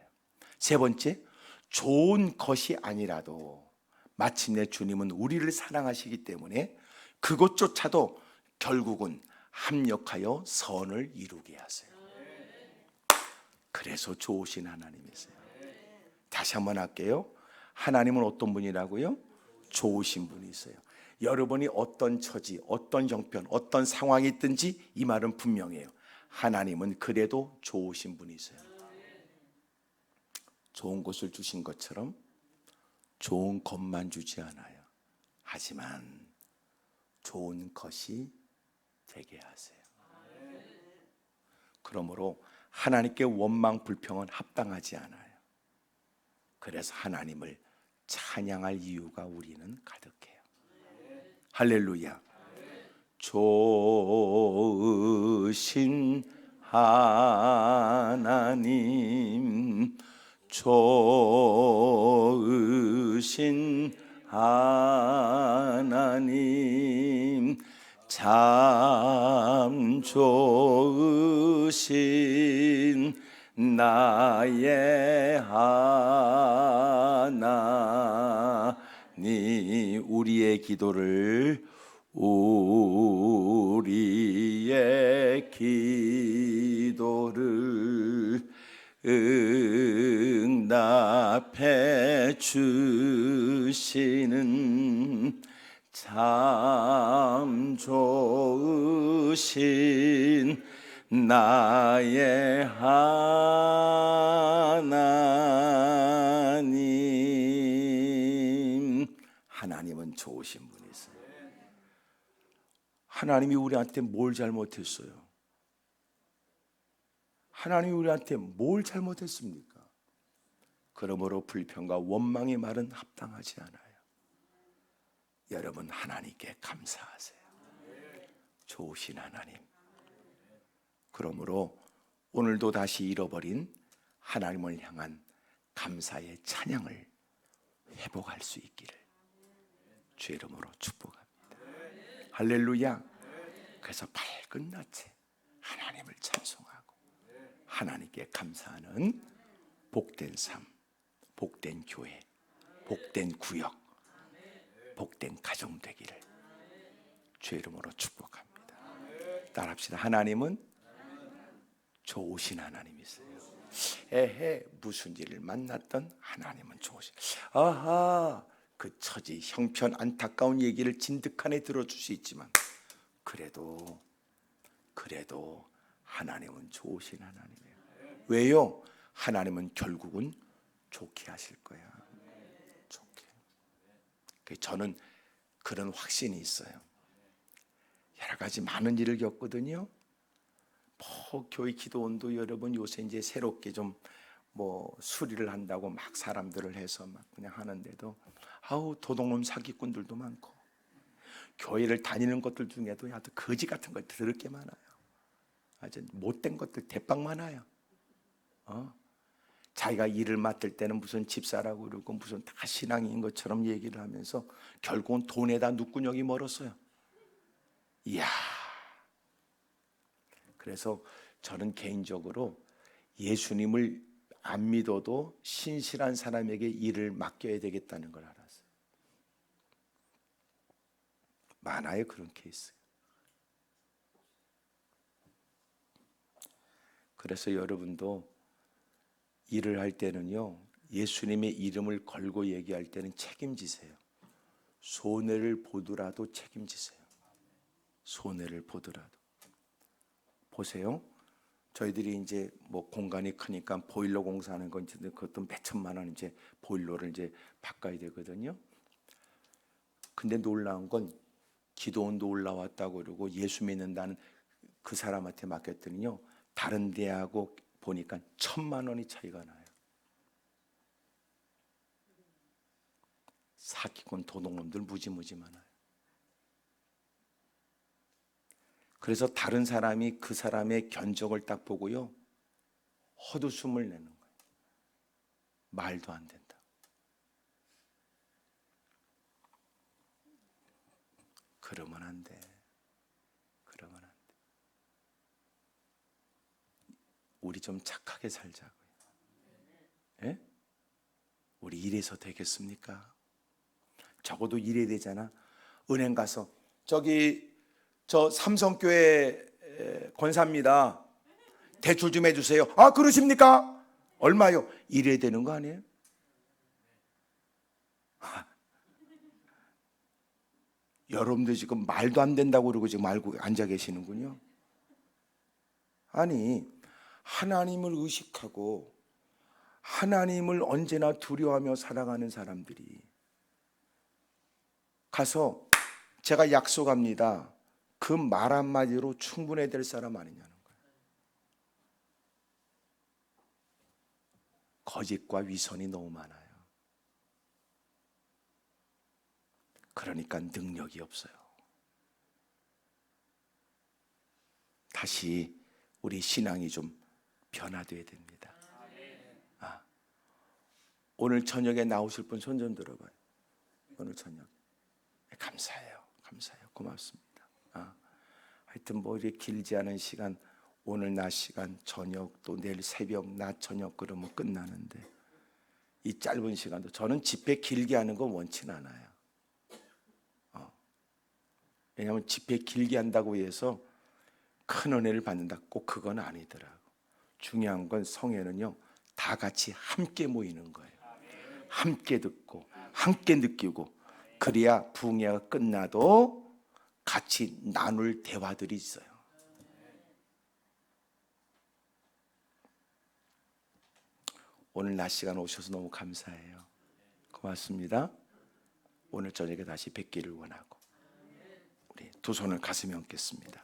세 번째, 좋은 것이 아니라도 마침내 주님은 우리를 사랑하시기 때문에 그것조차도 결국은 합력하여 선을 이루게 하세요. 그래서 좋으신 하나님이세요. 다시 한번 할게요. 하나님은 어떤 분이라고요? 좋으신 분이세요. 여러분이 어떤 처지, 어떤 형편, 어떤 상황이 있든지 이 말은 분명해요. 하나님은 그래도 좋으신 분이세요. 좋은 것을 주신 것처럼 좋은 것만 주지 않아요. 하지만 좋은 것이 되게 하세요. 그러므로 하나님께 원망 불평은 합당하지 않아요. 그래서 하나님을 찬양할 이유가 우리는 가득해요. 할렐루야. 좋으신 하나님, 좋으신 하나님, 참 좋으신 나의 하나님, 우리의 기도를 응답해 주시는 참 좋으신 나의 하나님. 하나님은 좋으신 분이세요. 하나님이 우리한테 뭘 잘못했어요? 하나님이 우리한테 뭘 잘못했습니까? 그러므로 불평과 원망의 말은 합당하지 않아요. 여러분, 하나님께 감사하세요. 좋으신 하나님. 그러므로 오늘도 다시 잃어버린 하나님을 향한 감사의 찬양을 회복할 수 있기를 주 이름으로 축복합니다. 할렐루야. 그래서 밝은 낮에 하나님을 찬송하고 하나님께 감사하는 복된 삶, 복된 교회, 복된 구역, 복된 가정 되기를 주 이름으로 축복합니다. 따라합시다. 하나님은 좋으신 하나님이세요. 에헤, 무슨 일을 만났던 하나님은 좋으시. 아하, 그 처지 형편 안타까운 얘기를 진득하게 들어줄 수 있지만 그래도 하나님은 좋으신 하나님이에요. 왜요? 하나님은 결국은 좋게 하실 거야. 좋게. 저는 그런 확신이 있어요. 여러 가지 많은 일을 겪거든요. 교회 기도원도 여러분 요새 이제 새롭게 좀 수리를 한다고 막 사람들을 해서 막 그냥 하는데도 도둑놈 사기꾼들도 많고 교회를 다니는 것들 중에도 아주 거지 같은 걸 들을 게 많아요. 아주 못된 것들 대빵 많아요. 자기가 일을 맡을 때는 무슨 집사라고 그러고 무슨 다 신앙인 것처럼 얘기를 하면서 결국은 돈에다 눈구녕이 멀었어요. 이야. 그래서 저는 개인적으로 예수님을 안 믿어도 신실한 사람에게 일을 맡겨야 되겠다는 걸 알았어요. 많아요, 그런 케이스. 그래서 여러분도 일을 할 때는요, 예수님의 이름을 걸고 얘기할 때는 책임지세요. 손해를 보더라도 책임지세요. 손해를 보더라도. 보세요. 저희들이 이제 공간이 크니까 보일러 공사하는 건 이제 그것도 몇 천만 원 이제 보일러를 이제 바꿔야 되거든요. 근데 놀라운 건 기도원도 올라왔다고 그러고 예수 믿는다는 그 사람한테 맡겼더니요, 다른 데하고 보니까 1,000만 원이 차이가 나요. 사기꾼 도둑놈들 무지무지 많아요. 그래서 다른 사람이 그 사람의 견적을 딱 보고요, 헛웃음을 내는 거예요. 말도 안 된다. 그러면 안 돼. 그러면 안 돼. 우리 좀 착하게 살자고요. 예? 우리 이래서 되겠습니까? 적어도 이래야 되잖아. 은행 가서 저 삼성교회 권사입니다. 대출 좀 해주세요. 아, 그러십니까? 얼마요? 이래야 되는 거 아니에요? 여러분들 지금 말도 안 된다고 그러고 지금 알고 앉아 계시는군요. 아니, 하나님을 의식하고 하나님을 언제나 두려워하며 살아가는 사람들이 가서 제가 약속합니다. 그 말 한마디로 충분해야 될 사람 아니냐는 거예요. 거짓과 위선이 너무 많아요. 그러니까 능력이 없어요. 다시 우리 신앙이 좀 변화되어야 됩니다. 오늘 저녁에 나오실 분 손 좀 들어봐요. 오늘 저녁 감사해요. 고맙습니다. 하여튼 이렇게 길지 않은 시간, 오늘 낮 시간, 저녁, 또 내일 새벽, 낮, 저녁 그러면 끝나는데 이 짧은 시간도 저는 집회 길게 하는 거 원치는 않아요. 왜냐하면 집회 길게 한다고 해서 큰 은혜를 받는다, 꼭 그건 아니더라고. 중요한 건 성회는요, 다 같이 함께 모이는 거예요. 함께 듣고 함께 느끼고, 그래야 부흥회가 끝나도 같이 나눌 대화들이 있어요. 오늘 낮 시간 오셔서 너무 감사해요. 고맙습니다. 오늘 저녁에 다시 뵙기를 원하고 우리 두 손을 가슴에 얹겠습니다.